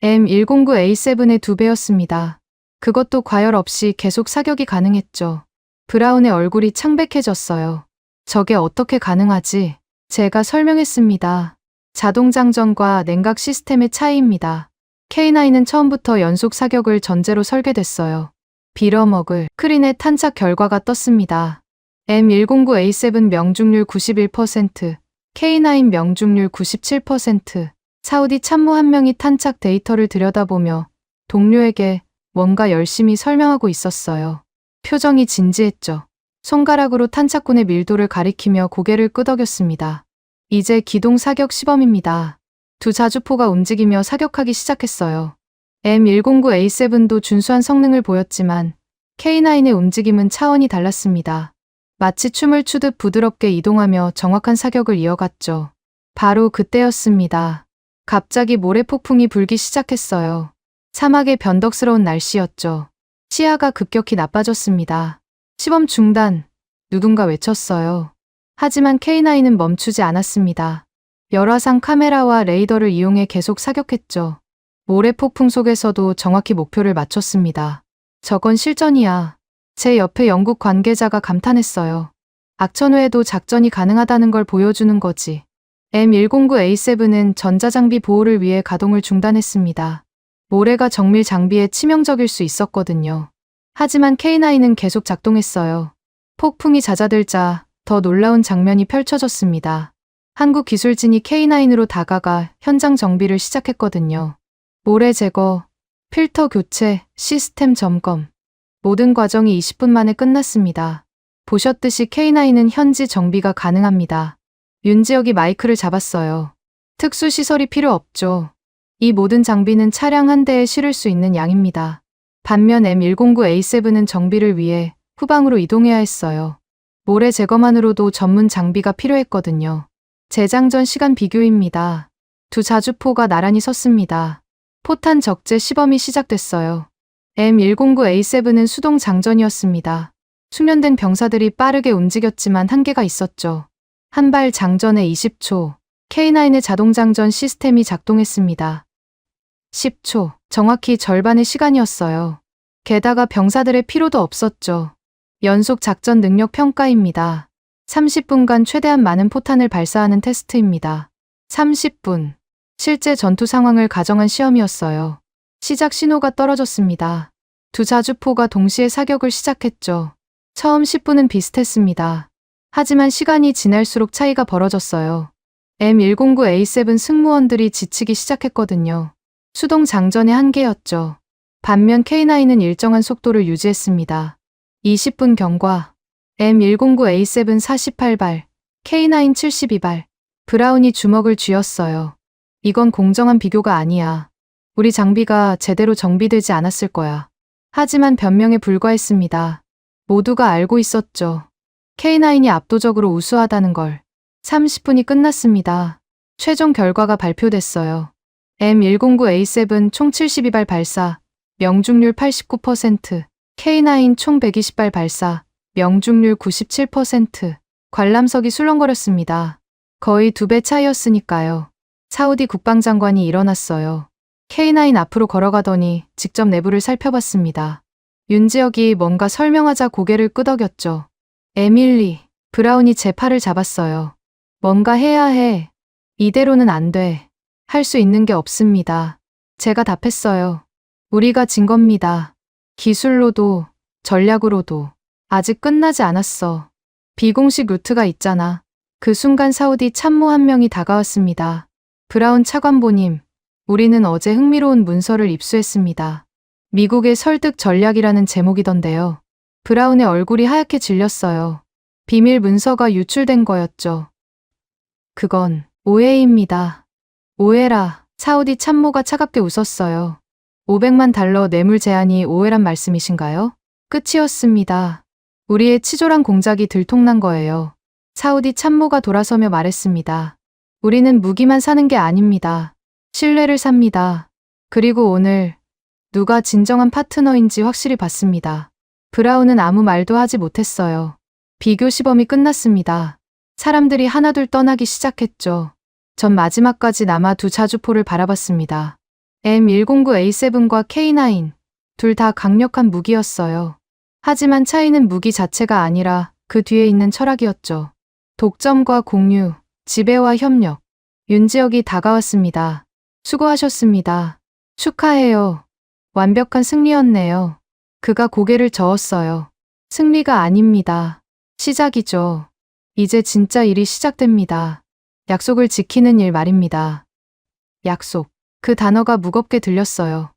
M109A7의 2배였습니다. 그것도 과열 없이 계속 사격이 가능했죠. 브라운의 얼굴이 창백해졌어요. 저게 어떻게 가능하지? 제가 설명했습니다. 자동장전과 냉각 시스템의 차이입니다. K9은 처음부터 연속 사격을 전제로 설계됐어요. 빌어먹을 크린의 탄착 결과가 떴습니다. M109A7 명중률 91%, K9 명중률 97%. 사우디 참모 한 명이 탄착 데이터를 들여다보며 동료에게 뭔가 열심히 설명하고 있었어요. 표정이 진지했죠. 손가락으로 탄착군의 밀도를 가리키며 고개를 끄덕였습니다. 이제 기동 사격 시범입니다. 두 자주포가 움직이며 사격하기 시작했어요. M109A7도 준수한 성능을 보였지만 K9의 움직임은 차원이 달랐습니다. 마치 춤을 추듯 부드럽게 이동하며 정확한 사격을 이어갔죠. 바로 그때였습니다. 갑자기 모래폭풍이 불기 시작했어요. 사막의 변덕스러운 날씨였죠. 시야가 급격히 나빠졌습니다. 시범 중단. 누군가 외쳤어요. 하지만 K9은 멈추지 않았습니다. 열화상 카메라와 레이더를 이용해 계속 사격했죠. 모래폭풍 속에서도 정확히 목표를 맞췄습니다. 저건 실전이야. 제 옆에 영국 관계자가 감탄했어요. 악천 후에도 작전이 가능하다는 걸 보여주는 거지. M109A7은 전자장비 보호를 위해 가동을 중단했습니다. 모래가 정밀 장비에 치명적일 수 있었거든요. 하지만 K9은 계속 작동했어요. 폭풍이 잦아들자 더 놀라운 장면이 펼쳐졌습니다. 한국 기술진이 K9으로 다가가 현장 정비를 시작했거든요. 모래 제거, 필터 교체, 시스템 점검. 모든 과정이 20분 만에 끝났습니다. 보셨듯이 K9은 현지 정비가 가능합니다. 윤지혁이 마이크를 잡았어요. 특수 시설이 필요 없죠. 이 모든 장비는 차량 한 대에 실을 수 있는 양입니다. 반면 M109A7은 정비를 위해 후방으로 이동해야 했어요. 모래 제거만으로도 전문 장비가 필요했거든요. 재장전 시간 비교입니다. 두 자주포가 나란히 섰습니다. 포탄 적재 시범이 시작됐어요. M109A7은 수동 장전이었습니다. 숙련된 병사들이 빠르게 움직였지만 한계가 있었죠. 한 발 장전에 20초, K9의 자동 장전 시스템이 작동했습니다. 10초, 정확히 절반의 시간이었어요. 게다가 병사들의 필요도 없었죠. 연속 작전 능력 평가입니다. 30분간 최대한 많은 포탄을 발사하는 테스트입니다. 30분. 실제 전투 상황을 가정한 시험이었어요. 시작 신호가 떨어졌습니다. 두 자주포가 동시에 사격을 시작했죠. 처음 10분은 비슷했습니다. 하지만 시간이 지날수록 차이가 벌어졌어요. M109A7 승무원들이 지치기 시작했거든요. 수동 장전의 한계였죠. 반면 K9은 일정한 속도를 유지했습니다. 20분 경과. M109A7 48발, K9 72발. 브라운이 주먹을 쥐었어요. 이건 공정한 비교가 아니야. 우리 장비가 제대로 정비되지 않았을 거야. 하지만 변명에 불과했습니다. 모두가 알고 있었죠. K9이 압도적으로 우수하다는 걸. 30분이 끝났습니다. 최종 결과가 발표됐어요. M109A7 총 72발 발사, 명중률 89%, K9 총 120발 발사, 명중률 97%. 관람석이 술렁거렸습니다. 거의 2배 차이였으니까요. 사우디 국방장관이 일어났어요. K9 앞으로 걸어가더니 직접 내부를 살펴봤습니다. 윤지혁이 뭔가 설명하자 고개를 끄덕였죠. 에밀리, 브라운이 제 팔을 잡았어요. 뭔가 해야 해. 이대로는 안 돼. 할 수 있는 게 없습니다. 제가 답했어요. 우리가 진 겁니다. 기술로도, 전략으로도. 아직 끝나지 않았어. 비공식 루트가 있잖아. 그 순간 사우디 참모 한 명이 다가왔습니다. 브라운 차관보님, 우리는 어제 흥미로운 문서를 입수했습니다. 미국의 설득 전략이라는 제목이던데요. 브라운의 얼굴이 하얗게 질렸어요. 비밀 문서가 유출된 거였죠. 그건 오해입니다. 오해라. 사우디 참모가 차갑게 웃었어요. 500만 달러 뇌물 제한이 오해란 말씀이신가요? 끝이었습니다. 우리의 치졸한 공작이 들통난 거예요. 사우디 참모가 돌아서며 말했습니다. 우리는 무기만 사는 게 아닙니다. 신뢰를 삽니다. 그리고 오늘 누가 진정한 파트너인지 확실히 봤습니다. 브라운은 아무 말도 하지 못했어요. 비교 시범이 끝났습니다. 사람들이 하나둘 떠나기 시작했죠. 전 마지막까지 남아 두 자주포를 바라봤습니다. M109A7과 K9, 둘 다 강력한 무기였어요. 하지만 차이는 무기 자체가 아니라 그 뒤에 있는 철학이었죠. 독점과 공유, 지배와 협력. 윤지혁이 다가왔습니다. 수고하셨습니다. 축하해요. 완벽한 승리였네요. 그가 고개를 저었어요. 승리가 아닙니다. 시작이죠. 이제 진짜 일이 시작됩니다. 약속을 지키는 일 말입니다. 약속. 그 단어가 무겁게 들렸어요.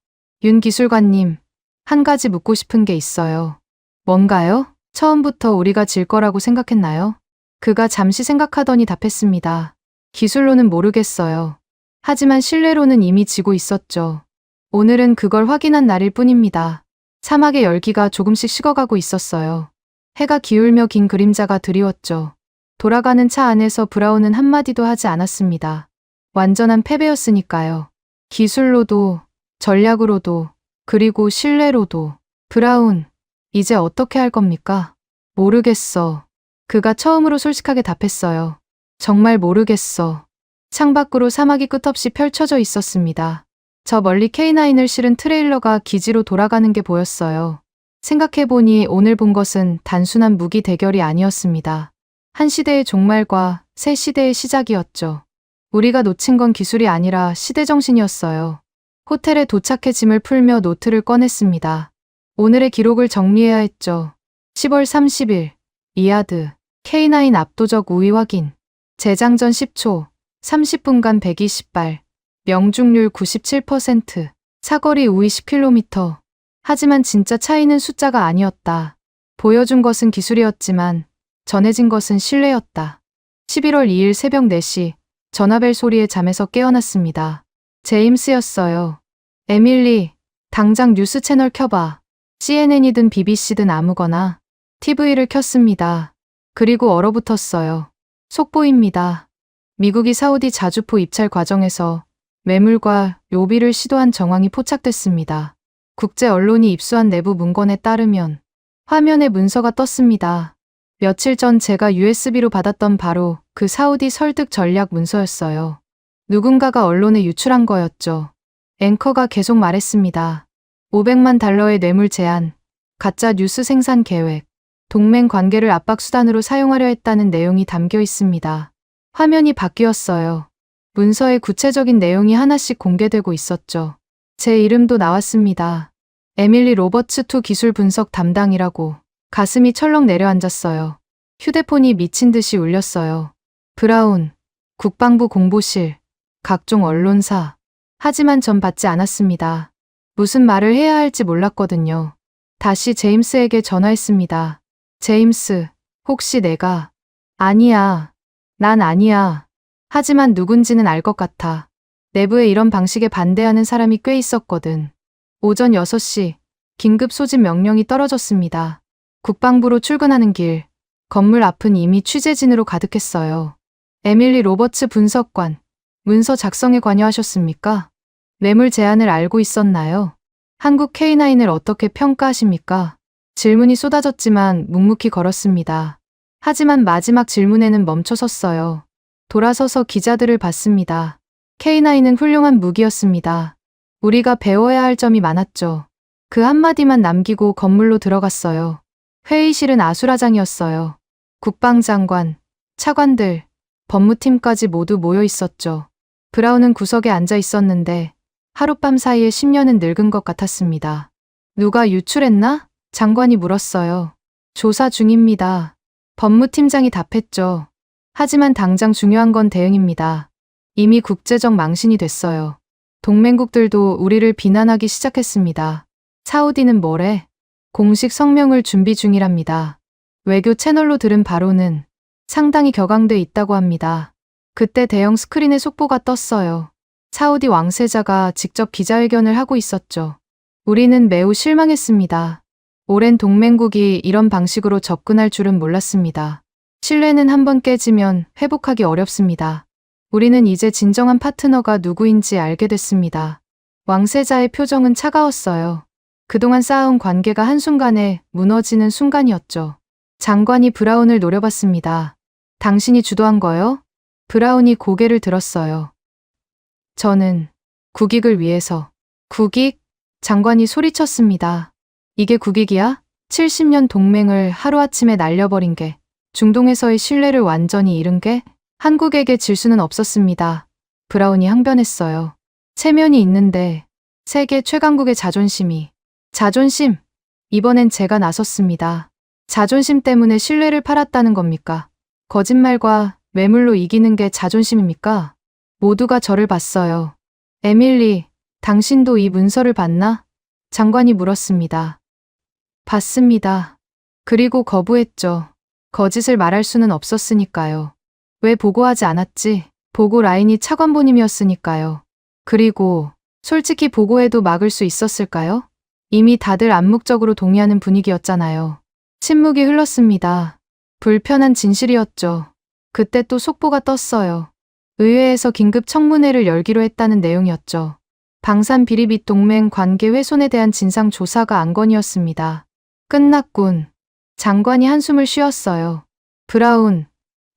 윤 기술관님, 한 가지 묻고 싶은 게 있어요. 뭔가요? 처음부터 우리가 질 거라고 생각했나요? 그가 잠시 생각하더니 답했습니다. 기술로는 모르겠어요. 하지만 신뢰로는 이미 지고 있었죠. 오늘은 그걸 확인한 날일 뿐입니다. 사막의 열기가 조금씩 식어가고 있었어요. 해가 기울며 긴 그림자가 드리웠죠. 돌아가는 차 안에서 브라운은 한마디도 하지 않았습니다. 완전한 패배였으니까요. 기술로도, 전략으로도, 그리고 신뢰로도. 브라운, 이제 어떻게 할 겁니까? 모르겠어. 그가 처음으로 솔직하게 답했어요. 정말 모르겠어. 창밖으로 사막이 끝없이 펼쳐져 있었습니다. 저 멀리 K9을 실은 트레일러가 기지로 돌아가는 게 보였어요. 생각해보니 오늘 본 것은 단순한 무기 대결이 아니었습니다. 한 시대의 종말과 새 시대의 시작이었죠. 우리가 놓친 건 기술이 아니라 시대정신이었어요. 호텔에 도착해 짐을 풀며 노트를 꺼냈습니다. 오늘의 기록을 정리해야 했죠. 10월 30일, 이야드, K9 압도적 우위 확인. 재장전 10초, 30분간 120발, 명중률 97%, 사거리 우위 10km. 하지만 진짜 차이는 숫자가 아니었다. 보여준 것은 기술이었지만 전해진 것은 신뢰였다. 11월 2일 새벽 4시 전화벨 소리에 잠에서 깨어났습니다. 제임스였어요. 에밀리, 당장 뉴스 채널 켜봐. CNN이든 BBC든 아무거나. TV를 켰습니다. 그리고 얼어붙었어요. 속보입니다. 미국이 사우디 자주포 입찰 과정에서 매물과 요비를 시도한 정황이 포착됐습니다. 국제 언론이 입수한 내부 문건에 따르면 화면에 문서가 떴습니다. 며칠 전 제가 USB로 받았던 바로 그 사우디 설득 전략 문서였어요. 누군가가 언론에 유출한 거였죠. 앵커가 계속 말했습니다. 500만 달러의 뇌물 제한, 가짜 뉴스 생산 계획, 동맹 관계를 압박 수단으로 사용하려 했다는 내용이 담겨 있습니다. 화면이 바뀌었어요. 문서의 구체적인 내용이 하나씩 공개되고 있었죠. 제 이름도 나왔습니다. 에밀리 로버츠 투 기술 분석 담당이라고. 가슴이 철렁 내려앉았어요. 휴대폰이 미친 듯이 울렸어요. 브라운, 국방부 공보실, 각종 언론사. 하지만 전 받지 않았습니다. 무슨 말을 해야 할지 몰랐거든요. 다시 제임스에게 전화했습니다. 제임스, 혹시 내가... 아니야. 난 아니야. 하지만 누군지는 알 것 같아. 내부에 이런 방식에 반대하는 사람이 꽤 있었거든. 오전 6시, 긴급 소집 명령이 떨어졌습니다. 국방부로 출근하는 길, 건물 앞은 이미 취재진으로 가득했어요. 에밀리 로버츠 분석관, 문서 작성에 관여하셨습니까? 뇌물 제한을 알고 있었나요? 한국 K9을 어떻게 평가하십니까? 질문이 쏟아졌지만 묵묵히 걸었습니다. 하지만 마지막 질문에는 멈춰섰어요. 돌아서서 기자들을 봤습니다. K9은 훌륭한 무기였습니다. 우리가 배워야 할 점이 많았죠. 그 한마디만 남기고 건물로 들어갔어요. 회의실은 아수라장이었어요. 국방장관, 차관들, 법무팀까지 모두 모여 있었죠. 브라운은 구석에 앉아 있었는데 하룻밤 사이에 10년은 늙은 것 같았습니다. 누가 유출했나? 장관이 물었어요. 조사 중입니다. 법무팀장이 답했죠. 하지만 당장 중요한 건 대응입니다. 이미 국제적 망신이 됐어요. 동맹국들도 우리를 비난하기 시작했습니다. 사우디는 뭐래? 공식 성명을 준비 중이랍니다. 외교 채널로 들은 바로는 상당히 격앙돼 있다고 합니다. 그때 대형 스크린에 속보가 떴어요. 사우디 왕세자가 직접 기자회견을 하고 있었죠. 우리는 매우 실망했습니다. 오랜 동맹국이 이런 방식으로 접근할 줄은 몰랐습니다. 신뢰는 한번 깨지면 회복하기 어렵습니다. 우리는 이제 진정한 파트너가 누구인지 알게 됐습니다. 왕세자의 표정은 차가웠어요. 그동안 쌓아온 관계가 한순간에 무너지는 순간이었죠. 장관이 브라운을 노려봤습니다. 당신이 주도한 거요? 브라운이 고개를 들었어요. 저는 국익을 위해서. 국익? 장관이 소리쳤습니다. 이게 국익이야? 70년 동맹을 하루아침에 날려버린 게, 중동에서의 신뢰를 완전히 잃은 게, 한국에게 질 수는 없었습니다. 브라운이 항변했어요. 체면이 있는데 세계 최강국의 자존심이. 자존심? 이번엔 제가 나섰습니다. 자존심 때문에 신뢰를 팔았다는 겁니까? 거짓말과 매물로 이기는 게 자존심입니까? 모두가 저를 봤어요. 에밀리, 당신도 이 문서를 봤나? 장관이 물었습니다. 봤습니다. 그리고 거부했죠. 거짓을 말할 수는 없었으니까요. 왜 보고하지 않았지? 보고 라인이 차관보님이었으니까요. 그리고 솔직히 보고해도 막을 수 있었을까요? 이미 다들 암묵적으로 동의하는 분위기였잖아요. 침묵이 흘렀습니다. 불편한 진실이었죠. 그때 또 속보가 떴어요. 의회에서 긴급 청문회를 열기로 했다는 내용이었죠. 방산 비리 및 동맹 관계 훼손에 대한 진상 조사가 안건이었습니다. 끝났군. 장관이 한숨을 쉬었어요. 브라운,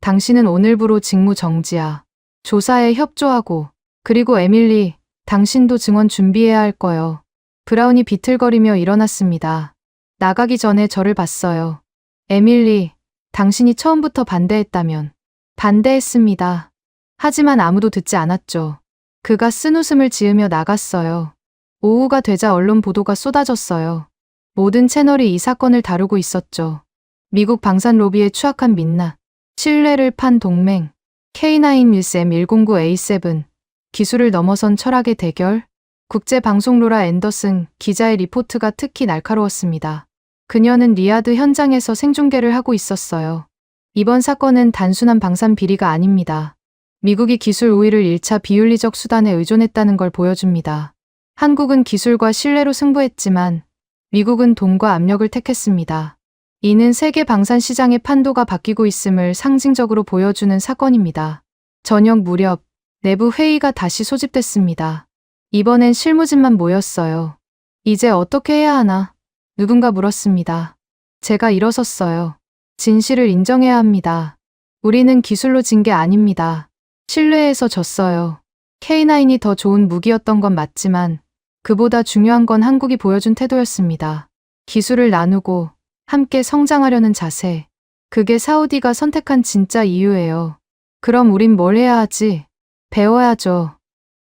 당신은 오늘부로 직무 정지야. 조사에 협조하고, 그리고 에밀리, 당신도 증언 준비해야 할 거요. 브라운이 비틀거리며 일어났습니다. 나가기 전에 저를 봤어요. 에밀리, 당신이 처음부터 반대했다면. 반대했습니다. 하지만 아무도 듣지 않았죠. 그가 쓴웃음을 지으며 나갔어요. 오후가 되자 언론 보도가 쏟아졌어요. 모든 채널이 이 사건을 다루고 있었죠. 미국 방산 로비에 추악한 민낯, 신뢰를 판 동맹, K9 뉴스 M109A7, 기술을 넘어선 철학의 대결, 국제방송 로라 앤더슨 기자의 리포트가 특히 날카로웠습니다. 그녀는 리야드 현장에서 생중계를 하고 있었어요. 이번 사건은 단순한 방산 비리가 아닙니다. 미국이 기술 우위를 1차 비윤리적 수단에 의존했다는 걸 보여줍니다. 한국은 기술과 신뢰로 승부했지만 미국은 돈과 압력을 택했습니다. 이는 세계 방산 시장의 판도가 바뀌고 있음을 상징적으로 보여주는 사건입니다. 저녁 무렵 내부 회의가 다시 소집됐습니다. 이번엔 실무진만 모였어요. 이제 어떻게 해야 하나? 누군가 물었습니다. 제가 일어섰어요. 진실을 인정해야 합니다. 우리는 기술로 진 게 아닙니다. 신뢰에서 졌어요. K9이 더 좋은 무기였던 건 맞지만 그보다 중요한 건 한국이 보여준 태도였습니다. 기술을 나누고 함께 성장하려는 자세. 그게 사우디가 선택한 진짜 이유예요. 그럼 우린 뭘 해야 하지? 배워야죠.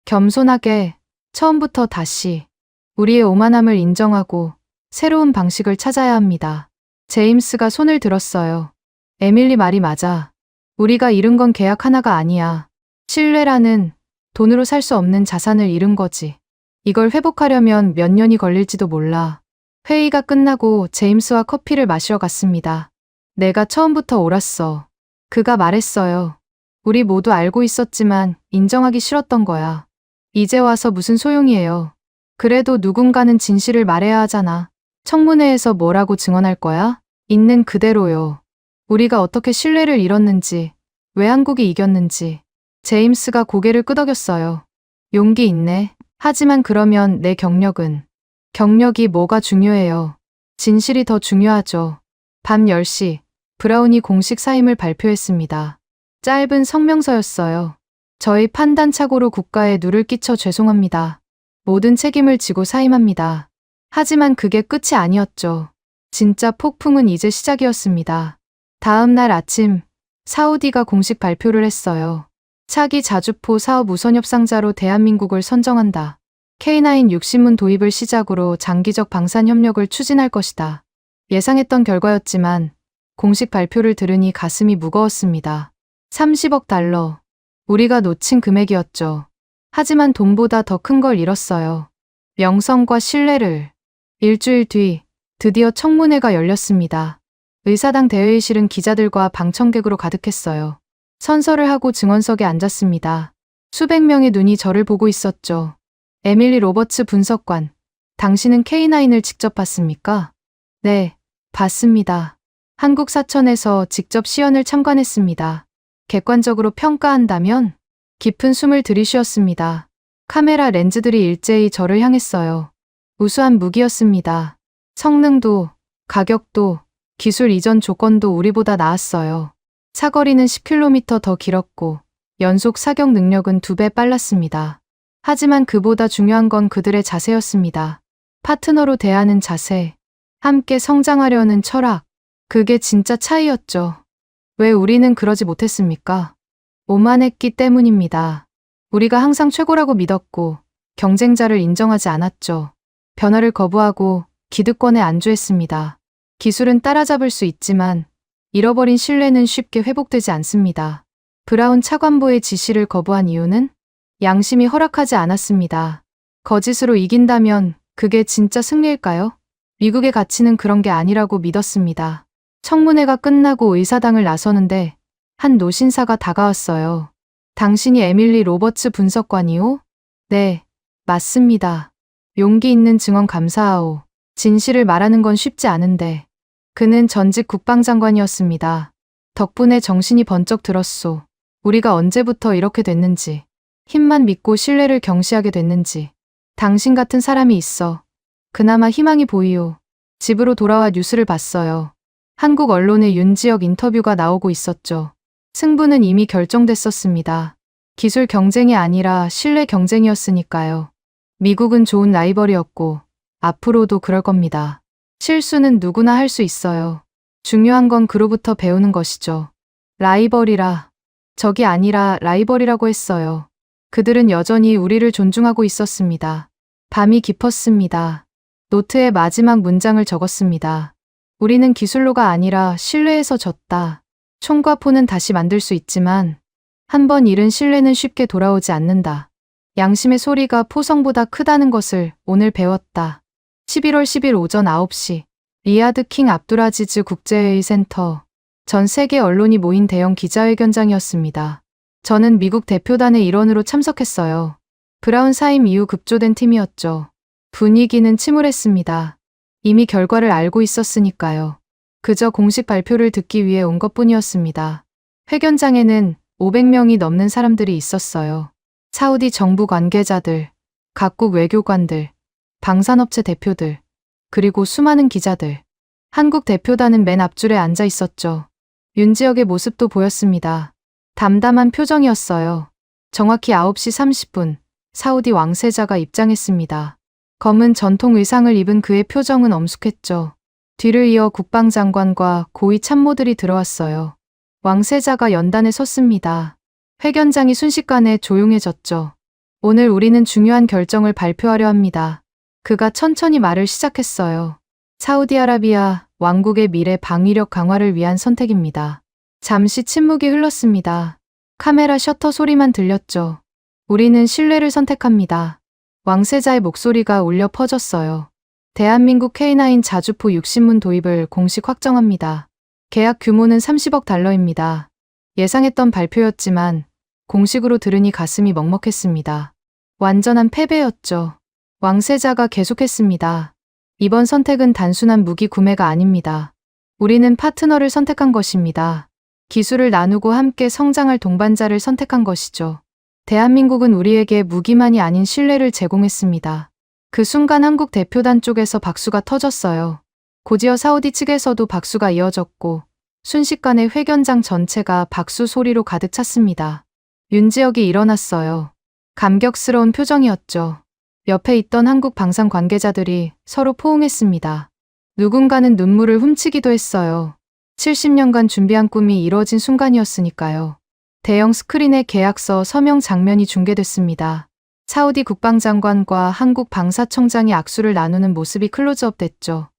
겸손하게, 처음부터 다시. 우리의 오만함을 인정하고 새로운 방식을 찾아야 합니다. 제임스가 손을 들었어요. 에밀리 말이 맞아. 우리가 잃은 건 계약 하나가 아니야. 신뢰라는 돈으로 살 수 없는 자산을 잃은 거지. 이걸 회복하려면 몇 년이 걸릴지도 몰라. 회의가 끝나고 제임스와 커피를 마시러 갔습니다. 내가 처음부터 옳았어. 그가 말했어요. 우리 모두 알고 있었지만 인정하기 싫었던 거야. 이제 와서 무슨 소용이에요. 그래도 누군가는 진실을 말해야 하잖아. 청문회에서 뭐라고 증언할 거야? 있는 그대로요. 우리가 어떻게 신뢰를 잃었는지, 왜 한국이 이겼는지. 제임스가 고개를 끄덕였어요. 용기 있네. 하지만 그러면 내 경력은? 경력이 뭐가 중요해요. 진실이 더 중요하죠. 밤 10시, 브라운이 공식 사임을 발표했습니다. 짧은 성명서였어요. 저희 판단착오로 국가에 누를 끼쳐 죄송합니다. 모든 책임을 지고 사임합니다. 하지만 그게 끝이 아니었죠. 진짜 폭풍은 이제 시작이었습니다. 다음 날 아침, 사우디가 공식 발표를 했어요. 차기 자주포 사업 우선 협상자로 대한민국을 선정한다. K9 60문 도입을 시작으로 장기적 방산 협력을 추진할 것이다. 예상했던 결과였지만 공식 발표를 들으니 가슴이 무거웠습니다. 30억 달러. 우리가 놓친 금액이었죠. 하지만 돈보다 더 큰 걸 잃었어요. 명성과 신뢰를. 일주일 뒤 드디어 청문회가 열렸습니다. 의사당 대회의실은 기자들과 방청객으로 가득했어요. 선서를 하고 증언석에 앉았습니다. 수백 명의 눈이 저를 보고 있었죠. 에밀리 로버츠 분석관, 당신은 K9을 직접 봤습니까? 네, 봤습니다. 한국 사천에서 직접 시연을 참관했습니다. 객관적으로 평가한다면? 깊은 숨을 들이쉬었습니다. 카메라 렌즈들이 일제히 저를 향했어요. 우수한 무기였습니다. 성능도, 가격도, 기술 이전 조건도 우리보다 나았어요. 사거리는 10km 더 길었고 연속 사격 능력은 2배 빨랐습니다. 하지만 그보다 중요한 건 그들의 자세였습니다. 파트너로 대하는 자세, 함께 성장하려는 철학, 그게 진짜 차이였죠. 왜 우리는 그러지 못했습니까? 오만했기 때문입니다. 우리가 항상 최고라고 믿었고 경쟁자를 인정하지 않았죠. 변화를 거부하고 기득권에 안주했습니다. 기술은 따라잡을 수 있지만 잃어버린 신뢰는 쉽게 회복되지 않습니다. 브라운 차관보의 지시를 거부한 이유는 양심이 허락하지 않았습니다. 거짓으로 이긴다면 그게 진짜 승리일까요? 미국의 가치는 그런 게 아니라고 믿었습니다. 청문회가 끝나고 의사당을 나서는데 한 노신사가 다가왔어요. 당신이 에밀리 로버츠 분석관이오? 네, 맞습니다. 용기 있는 증언 감사하오. 진실을 말하는 건 쉽지 않은데. 그는 전직 국방장관이었습니다. 덕분에 정신이 번쩍 들었소. 우리가 언제부터 이렇게 됐는지, 힘만 믿고 신뢰를 경시하게 됐는지. 당신 같은 사람이 있어. 그나마 희망이 보이오. 집으로 돌아와 뉴스를 봤어요. 한국 언론의 윤지혁 인터뷰가 나오고 있었죠. 승부는 이미 결정됐었습니다. 기술 경쟁이 아니라 신뢰 경쟁이었으니까요. 미국은 좋은 라이벌이었고 앞으로도 그럴 겁니다. 실수는 누구나 할 수 있어요. 중요한 건 그로부터 배우는 것이죠. 라이벌이라, 적이 아니라 라이벌이라고 했어요. 그들은 여전히 우리를 존중하고 있었습니다. 밤이 깊었습니다. 노트에 마지막 문장을 적었습니다. 우리는 기술로가 아니라 신뢰에서 졌다. 총과 포는 다시 만들 수 있지만 한 번 잃은 신뢰는 쉽게 돌아오지 않는다. 양심의 소리가 포성보다 크다는 것을 오늘 배웠다. 11월 10일 오전 9시 리야드 킹 압두라지즈 국제회의 센터. 전 세계 언론이 모인 대형 기자회견장이었습니다. 저는 미국 대표단의 일원으로 참석했어요. 브라운 사임 이후 급조된 팀이었죠. 분위기는 침울했습니다. 이미 결과를 알고 있었으니까요. 그저 공식 발표를 듣기 위해 온 것뿐이었습니다. 회견장에는 500명이 넘는 사람들이 있었어요. 사우디 정부 관계자들, 각국 외교관들, 방산업체 대표들, 그리고 수많은 기자들. 한국 대표단은 맨 앞줄에 앉아 있었죠. 윤지혁의 모습도 보였습니다. 담담한 표정이었어요. 정확히 9시 30분, 사우디 왕세자가 입장했습니다. 검은 전통 의상을 입은 그의 표정은 엄숙했죠. 뒤를 이어 국방장관과 고위 참모들이 들어왔어요. 왕세자가 연단에 섰습니다. 회견장이 순식간에 조용해졌죠. 오늘 우리는 중요한 결정을 발표하려 합니다. 그가 천천히 말을 시작했어요. 사우디아라비아 왕국의 미래 방위력 강화를 위한 선택입니다. 잠시 침묵이 흘렀습니다. 카메라 셔터 소리만 들렸죠. 우리는 신뢰를 선택합니다. 왕세자의 목소리가 울려 퍼졌어요. 대한민국 K9 자주포 60문 도입을 공식 확정합니다. 계약 규모는 30억 달러입니다. 예상했던 발표였지만 공식으로 들으니 가슴이 먹먹했습니다. 완전한 패배였죠. 왕세자가 계속했습니다. 이번 선택은 단순한 무기 구매가 아닙니다. 우리는 파트너를 선택한 것입니다. 기술을 나누고 함께 성장할 동반자를 선택한 것이죠. 대한민국은 우리에게 무기만이 아닌 신뢰를 제공했습니다. 그 순간 한국 대표단 쪽에서 박수가 터졌어요. 곧이어 사우디 측에서도 박수가 이어졌고 순식간에 회견장 전체가 박수 소리로 가득 찼습니다. 윤지혁이 일어났어요. 감격스러운 표정이었죠. 옆에 있던 한국 방산 관계자들이 서로 포옹했습니다. 누군가는 눈물을 훔치기도 했어요. 70년간 준비한 꿈이 이루어진 순간이었으니까요. 대형 스크린의 계약서 서명 장면이 중계됐습니다. 사우디 국방장관과 한국 방사청장이 악수를 나누는 모습이 클로즈업 됐죠.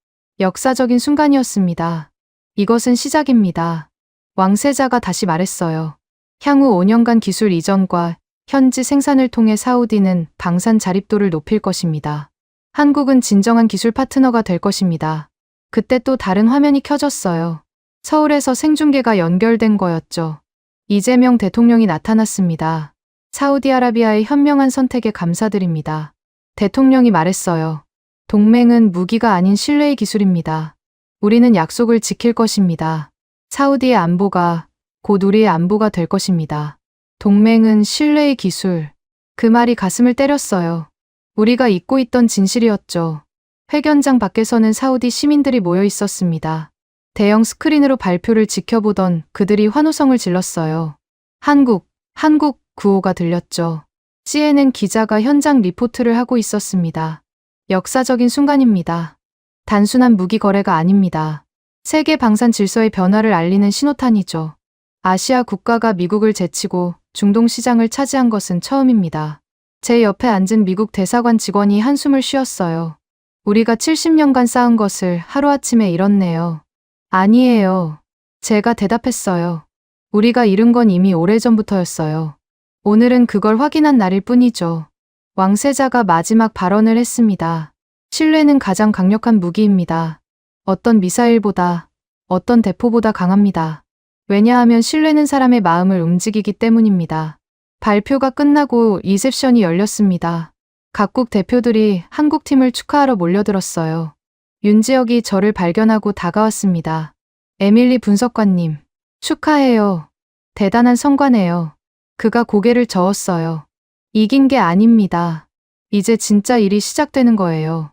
역사적인 순간이었습니다. 이것은 시작입니다. 왕세자가 다시 말했어요. 향후 5년간 기술 이전과 현지 생산을 통해 사우디는 방산 자립도를 높일 것입니다. 한국은 진정한 기술 파트너가 될 것입니다. 그때 또 다른 화면이 켜졌어요. 서울에서 생중계가 연결된 거였죠. 이재명 대통령이 나타났습니다. 사우디아라비아의 현명한 선택에 감사드립니다. 대통령이 말했어요. 동맹은 무기가 아닌 신뢰의 기술입니다. 우리는 약속을 지킬 것입니다. 사우디의 안보가 곧 우리의 안보가 될 것입니다. 동맹은 신뢰의 기술. 그 말이 가슴을 때렸어요. 우리가 잊고 있던 진실이었죠. 회견장 밖에서는 사우디 시민들이 모여 있었습니다. 대형 스크린으로 발표를 지켜보던 그들이 환호성을 질렀어요. 한국 구호가 들렸죠. CNN 기자가 현장 리포트를 하고 있었습니다. 역사적인 순간입니다. 단순한 무기 거래가 아닙니다. 세계 방산 질서의 변화를 알리는 신호탄이죠. 아시아 국가가 미국을 제치고 중동 시장을 차지한 것은 처음입니다. 제 옆에 앉은 미국 대사관 직원이 한숨을 쉬었어요. 우리가 70년간 쌓은 것을 하루아침에 잃었네요. 아니에요. 제가 대답했어요. 우리가 잃은 건 이미 오래전부터였어요. 오늘은 그걸 확인한 날일 뿐이죠. 왕세자가 마지막 발언을 했습니다. 신뢰는 가장 강력한 무기입니다. 어떤 미사일보다, 어떤 대포보다 강합니다. 왜냐하면 신뢰는 사람의 마음을 움직이기 때문입니다. 발표가 끝나고 리셉션이 열렸습니다. 각국 대표들이 한국팀을 축하하러 몰려들었어요. 윤지혁이 저를 발견하고 다가왔습니다. 에밀리 분석관님, 축하해요. 대단한 성과네요. 그가 고개를 저었어요. 이긴 게 아닙니다. 이제 진짜 일이 시작되는 거예요.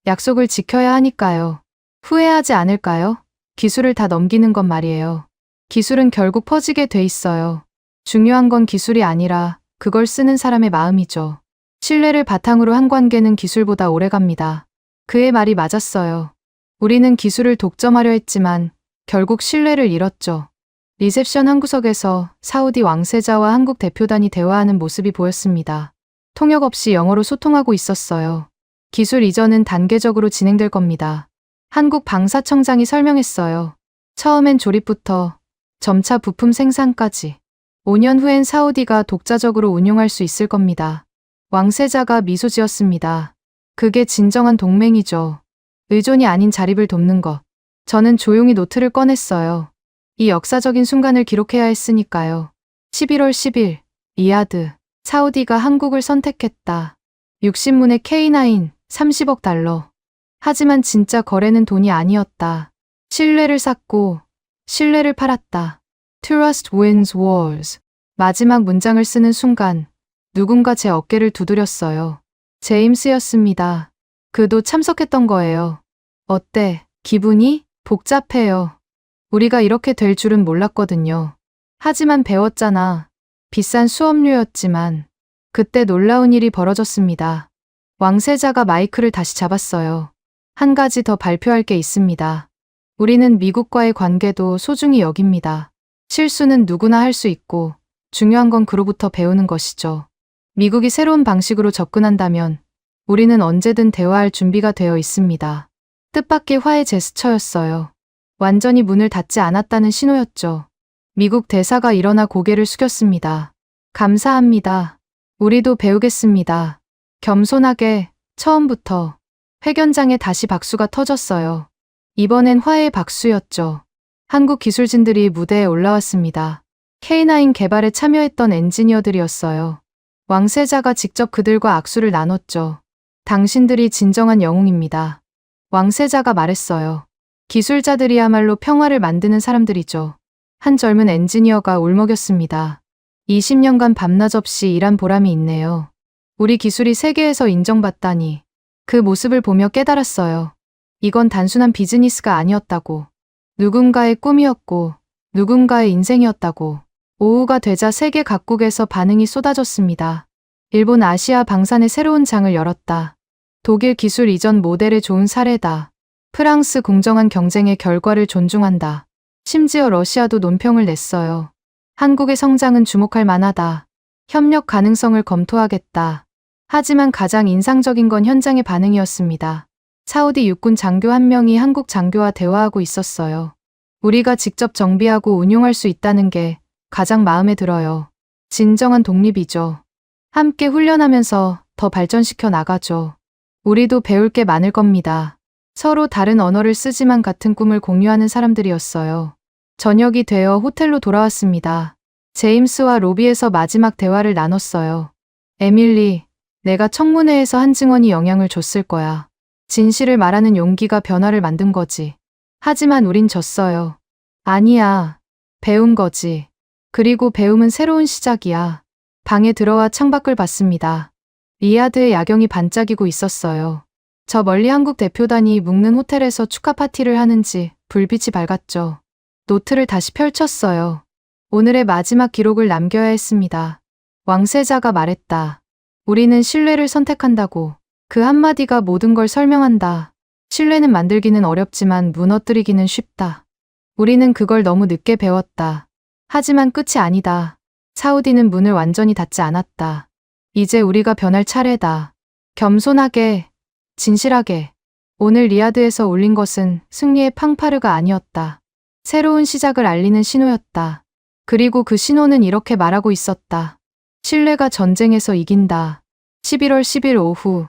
약속을 지켜야 하니까요. 후회하지 않을까요? 기술을 다 넘기는 건 말이에요. 기술은 결국 퍼지게 돼 있어요. 중요한 건 기술이 아니라 그걸 쓰는 사람의 마음이죠. 신뢰를 바탕으로 한 관계는 기술보다 오래갑니다. 그의 말이 맞았어요. 우리는 기술을 독점하려 했지만 결국 신뢰를 잃었죠. 리셉션 한 구석에서 사우디 왕세자와 한국 대표단이 대화하는 모습이 보였습니다. 통역 없이 영어로 소통하고 있었어요. 기술 이전은 단계적으로 진행될 겁니다. 한국 방사청장이 설명했어요. 처음엔 조립부터 점차 부품 생산까지. 5년 후엔 사우디가 독자적으로 운용할 수 있을 겁니다. 왕세자가 미소 지었습니다. 그게 진정한 동맹이죠. 의존이 아닌 자립을 돕는 것. 저는 조용히 노트를 꺼냈어요. 이 역사적인 순간을 기록해야 했으니까요. 11월 10일, 리야드, 사우디가 한국을 선택했다. 60문의 K9, 30억 달러. 하지만 진짜 거래는 돈이 아니었다. 신뢰를 샀고, 신뢰를 팔았다. Trust wins wars. 마지막 문장을 쓰는 순간, 누군가 제 어깨를 두드렸어요. 제임스였습니다. 그도 참석했던 거예요. 어때? 기분이? 복잡해요. 우리가 이렇게 될 줄은 몰랐거든요. 하지만 배웠잖아. 비싼 수업료였지만 그때 놀라운 일이 벌어졌습니다. 왕세자가 마이크를 다시 잡았어요. 한 가지 더 발표할 게 있습니다. 우리는 미국과의 관계도 소중히 여깁니다. 실수는 누구나 할 수 있고 중요한 건 그로부터 배우는 것이죠. 미국이 새로운 방식으로 접근한다면 우리는 언제든 대화할 준비가 되어 있습니다. 뜻밖의 화해 제스처였어요. 완전히 문을 닫지 않았다는 신호였죠. 미국 대사가 일어나 고개를 숙였습니다. 감사합니다. 우리도 배우겠습니다. 겸손하게, 처음부터. 회견장에 다시 박수가 터졌어요. 이번엔 화해의 박수였죠. 한국 기술진들이 무대에 올라왔습니다. K9 개발에 참여했던 엔지니어들이었어요. 왕세자가 직접 그들과 악수를 나눴죠. 당신들이 진정한 영웅입니다. 왕세자가 말했어요. 기술자들이야말로 평화를 만드는 사람들이죠. 한 젊은 엔지니어가 울먹였습니다. 20년간 밤낮 없이 일한 보람이 있네요. 우리 기술이 세계에서 인정받다니. 그 모습을 보며 깨달았어요. 이건 단순한 비즈니스가 아니었다고. 누군가의 꿈이었고, 누군가의 인생이었다고. 오후가 되자 세계 각국에서 반응이 쏟아졌습니다. 일본 아시아 방산의 새로운 장을 열었다. 독일 기술 이전 모델의 좋은 사례다. 프랑스 공정한 경쟁의 결과를 존중한다. 심지어 러시아도 논평을 냈어요. 한국의 성장은 주목할 만하다. 협력 가능성을 검토하겠다. 하지만 가장 인상적인 건 현장의 반응이었습니다. 사우디 육군 장교 한 명이 한국 장교와 대화하고 있었어요. 우리가 직접 정비하고 운용할 수 있다는 게 가장 마음에 들어요. 진정한 독립이죠. 함께 훈련하면서 더 발전시켜 나가죠. 우리도 배울 게 많을 겁니다. 서로 다른 언어를 쓰지만 같은 꿈을 공유하는 사람들이었어요. 저녁이 되어 호텔로 돌아왔습니다. 제임스와 로비에서 마지막 대화를 나눴어요. 에밀리, 내가 청문회에서 한 증언이 영향을 줬을 거야. 진실을 말하는 용기가 변화를 만든 거지. 하지만 우린 졌어요. 아니야. 배운 거지. 그리고 배움은 새로운 시작이야. 방에 들어와 창밖을 봤습니다. 리야드의 야경이 반짝이고 있었어요. 저 멀리 한국 대표단이 묵는 호텔에서 축하 파티를 하는지 불빛이 밝았죠. 노트를 다시 펼쳤어요. 오늘의 마지막 기록을 남겨야 했습니다. 왕세자가 말했다. 우리는 신뢰를 선택한다고. 그 한마디가 모든 걸 설명한다. 신뢰는 만들기는 어렵지만 무너뜨리기는 쉽다. 우리는 그걸 너무 늦게 배웠다. 하지만 끝이 아니다. 사우디는 문을 완전히 닫지 않았다. 이제 우리가 변할 차례다. 겸손하게, 진실하게. 오늘 리야드에서 울린 것은 승리의 팡파르가 아니었다. 새로운 시작을 알리는 신호였다. 그리고 그 신호는 이렇게 말하고 있었다. 신뢰가 전쟁에서 이긴다. 11월 10일 오후,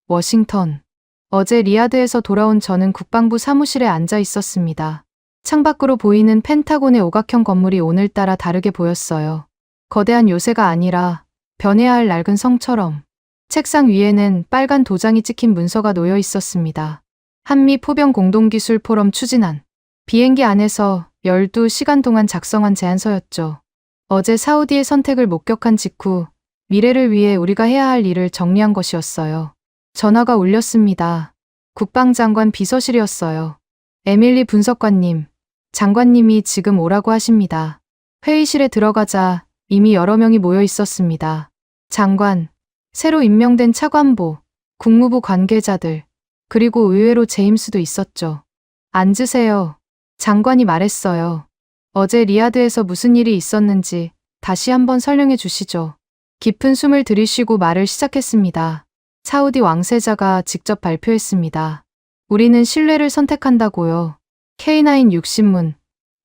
워싱턴. 어제 리야드에서 돌아온 저는 국방부 사무실에 앉아 있었습니다. 창밖으로 보이는 펜타곤의 오각형 건물이 오늘따라 다르게 보였어요. 거대한 요새가 아니라 변해야 할 낡은 성처럼. 책상 위에는 빨간 도장이 찍힌 문서가 놓여 있었습니다. 한미 포병 공동기술 포럼 추진안. 비행기 안에서 12시간 동안 작성한 제안서였죠. 어제 사우디의 선택을 목격한 직후 미래를 위해 우리가 해야 할 일을 정리한 것이었어요. 전화가 울렸습니다. 국방장관 비서실이었어요. 에밀리 분석관님, 장관님이 지금 오라고 하십니다. 회의실에 들어가자 이미 여러 명이 모여 있었습니다. 장관, 새로 임명된 차관보, 국무부 관계자들, 그리고 의외로 제임스도 있었죠. 앉으세요. 장관이 말했어요. 어제 리야드에서 무슨 일이 있었는지 다시 한번 설명해 주시죠. 깊은 숨을 들이쉬고 말을 시작했습니다. 사우디 왕세자가 직접 발표했습니다. 우리는 신뢰를 선택한다고요. K9 60문,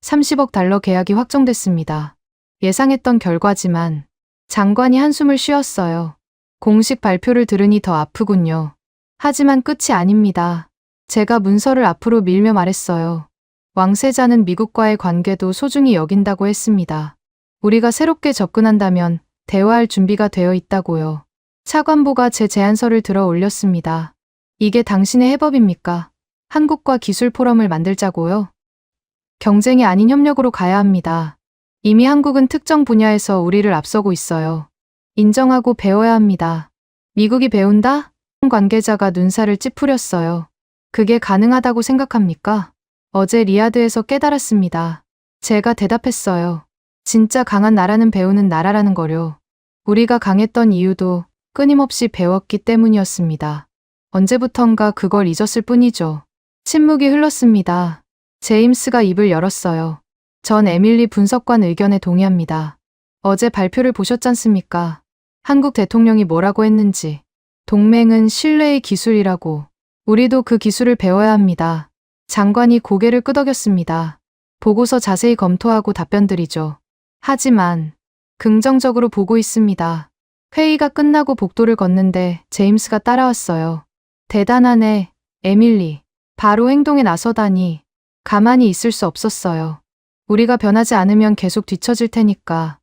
30억 달러 계약이 확정됐습니다. 예상했던 결과지만 장관이 한숨을 쉬었어요. 공식 발표를 들으니 더 아프군요. 하지만 끝이 아닙니다. 제가 문서를 앞으로 밀며 말했어요. 왕세자는 미국과의 관계도 소중히 여긴다고 했습니다. 우리가 새롭게 접근한다면 대화할 준비가 되어 있다고요. 차관보가 제 제안서를 들어 올렸습니다. 이게 당신의 해법입니까? 한국과 기술 포럼을 만들자고요? 경쟁이 아닌 협력으로 가야 합니다. 이미 한국은 특정 분야에서 우리를 앞서고 있어요. 인정하고 배워야 합니다. 미국이 배운다? 관계자가 눈살을 찌푸렸어요. 그게 가능하다고 생각합니까? 어제 리야드에서 깨달았습니다. 제가 대답했어요. 진짜 강한 나라는 배우는 나라라는 거요. 우리가 강했던 이유도 끊임없이 배웠기 때문이었습니다. 언제부턴가 그걸 잊었을 뿐이죠. 침묵이 흘렀습니다. 제임스가 입을 열었어요. 전 에밀리 분석관 의견에 동의합니다. 어제 발표를 보셨잖습니까? 한국 대통령이 뭐라고 했는지. 동맹은 신뢰의 기술이라고. 우리도 그 기술을 배워야 합니다. 장관이 고개를 끄덕였습니다. 보고서 자세히 검토하고 답변드리죠. 하지만 긍정적으로 보고 있습니다. 회의가 끝나고 복도를 걷는데 제임스가 따라왔어요. 대단하네, 에밀리. 바로 행동에 나서다니. 가만히 있을 수 없었어요. 우리가 변하지 않으면 계속 뒤처질 테니까.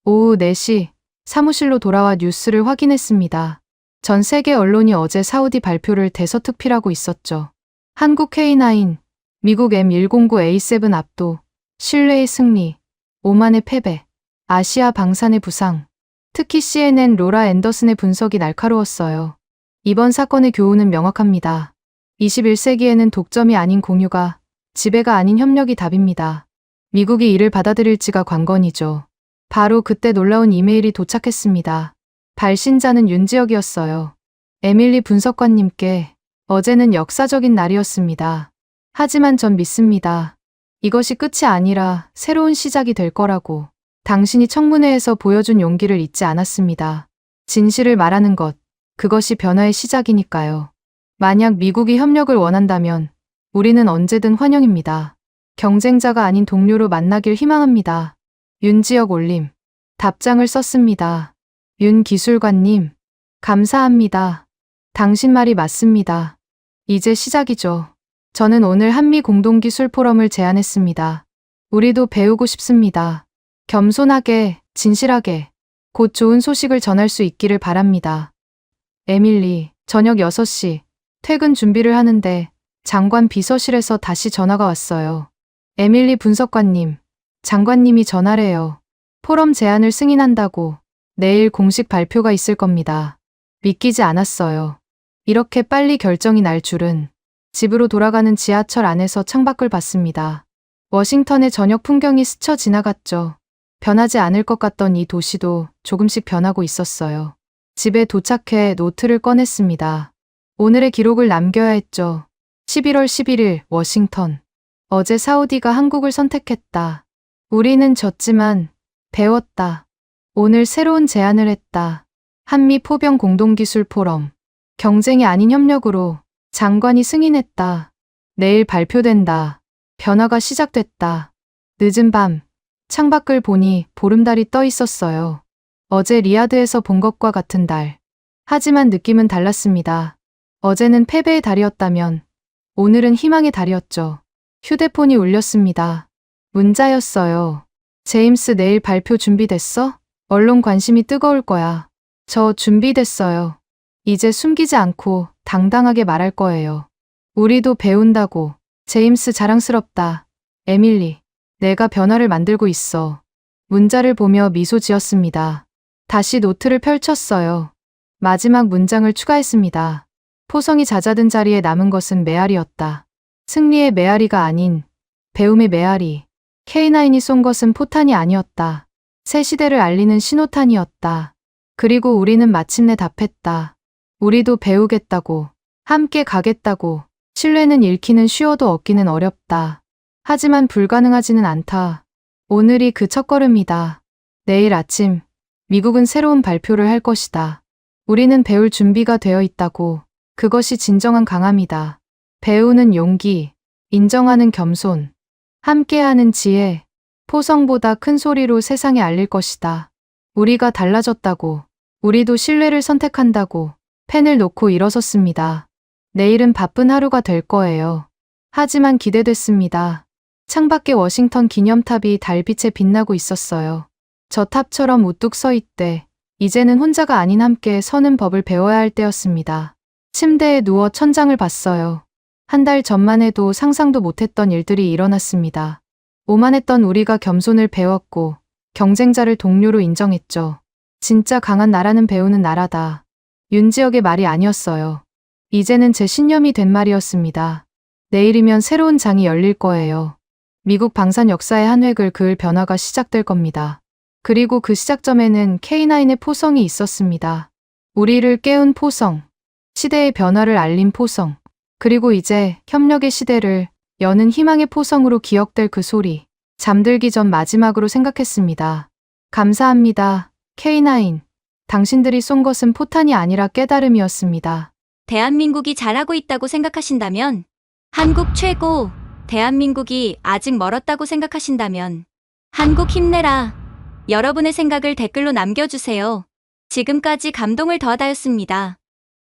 오후 4시 사무실로 돌아와 뉴스를 확인했습니다. 전 세계 언론이 어제 사우디 발표를 대서특필하고 있었죠. 한국 K9, 미국 M109A7 압도, 신뢰의 승리, 오만의 패배, 아시아 방산의 부상. 특히 CNN 로라 앤더슨의 분석이 날카로웠어요. 이번 사건의 교훈은 명확합니다. 21세기에는 독점이 아닌 공유가, 지배가 아닌 협력이 답입니다. 미국이 이를 받아들일지가 관건이죠. 바로 그때 놀라운 이메일이 도착했습니다. 발신자는 윤지혁이었어요. 에밀리 분석관님께 어제는 역사적인 날이었습니다. 하지만 전 믿습니다. 이것이 끝이 아니라 새로운 시작이 될 거라고. 당신이 청문회에서 보여준 용기를 잊지 않았습니다. 진실을 말하는 것, 그것이 변화의 시작이니까요. 만약 미국이 협력을 원한다면 우리는 언제든 환영입니다. 경쟁자가 아닌 동료로 만나길 희망합니다. 윤지혁 올림. 답장을 썼습니다. 윤 기술관님, 감사합니다. 당신 말이 맞습니다. 이제 시작이죠. 저는 오늘 한미 공동기술 포럼을 제안했습니다. 우리도 배우고 싶습니다. 겸손하게, 진실하게, 곧 좋은 소식을 전할 수 있기를 바랍니다. 에밀리, 저녁 6시, 퇴근 준비를 하는데 장관 비서실에서 다시 전화가 왔어요. 에밀리 분석관님, 장관님이 전화래요. 포럼 제안을 승인한다고. 내일 공식 발표가 있을 겁니다. 믿기지 않았어요. 이렇게 빨리 결정이 날 줄은. 집으로 돌아가는 지하철 안에서 창밖을 봤습니다. 워싱턴의 저녁 풍경이 스쳐 지나갔죠. 변하지 않을 것 같던 이 도시도 조금씩 변하고 있었어요. 집에 도착해 노트를 꺼냈습니다. 오늘의 기록을 남겨야 했죠. 11월 11일 워싱턴. 어제 사우디가 한국을 선택했다. 우리는 졌지만 배웠다. 오늘 새로운 제안을 했다. 한미 포병 공동기술 포럼. 경쟁이 아닌 협력으로 장관이 승인했다. 내일 발표된다. 변화가 시작됐다. 늦은 밤, 창밖을 보니 보름달이 떠 있었어요. 어제 리야드에서 본 것과 같은 달. 하지만 느낌은 달랐습니다. 어제는 패배의 달이었다면 오늘은 희망의 달이었죠. 휴대폰이 울렸습니다. 문자였어요. 제임스, 내일 발표 준비됐어? 언론 관심이 뜨거울 거야. 저 준비됐어요. 이제 숨기지 않고 당당하게 말할 거예요. 우리도 배운다고. 제임스, 자랑스럽다. 에밀리, 내가 변화를 만들고 있어. 문자를 보며 미소 지었습니다. 다시 노트를 펼쳤어요. 마지막 문장을 추가했습니다. 포성이 잦아든 자리에 남은 것은 메아리였다. 승리의 메아리가 아닌 배움의 메아리. K9이 쏜 것은 포탄이 아니었다. 새 시대를 알리는 신호탄이었다. 그리고 우리는 마침내 답했다. 우리도 배우겠다고. 함께 가겠다고. 신뢰는 잃기는 쉬워도 얻기는 어렵다. 하지만 불가능하지는 않다. 오늘이 그 첫걸음이다. 내일 아침 미국은 새로운 발표를 할 것이다. 우리는 배울 준비가 되어 있다고. 그것이 진정한 강함이다. 배우는 용기, 인정하는 겸손, 함께하는 지혜, 포성보다 큰 소리로 세상에 알릴 것이다. 우리가 달라졌다고. 우리도 신뢰를 선택한다고. 펜을 놓고 일어섰습니다. 내일은 바쁜 하루가 될 거예요. 하지만 기대됐습니다. 창밖에 워싱턴 기념탑이 달빛에 빛나고 있었어요. 저 탑처럼 우뚝 서 있대. 이제는 혼자가 아닌 함께 서는 법을 배워야 할 때였습니다. 침대에 누워 천장을 봤어요. 한 달 전만 해도 상상도 못했던 일들이 일어났습니다. 오만했던 우리가 겸손을 배웠고 경쟁자를 동료로 인정했죠. 진짜 강한 나라는 배우는 나라다. 윤지혁의 말이 아니었어요. 이제는 제 신념이 된 말이었습니다. 내일이면 새로운 장이 열릴 거예요. 미국 방산 역사의 한 획을 그을 변화가 시작될 겁니다. 그리고 그 시작점에는 K9의 포성이 있었습니다. 우리를 깨운 포성, 시대의 변화를 알린 포성, 그리고 이제 협력의 시대를 여는 희망의 포성으로 기억될 그 소리. 잠들기 전 마지막으로 생각했습니다. 감사합니다. K9. 당신들이 쏜 것은 포탄이 아니라 깨달음이었습니다. 대한민국이 잘하고 있다고 생각하신다면, 한국 최고, 대한민국이 아직 멀었다고 생각하신다면, 한국 힘내라. 여러분의 생각을 댓글로 남겨주세요. 지금까지 감동을 더하다였습니다.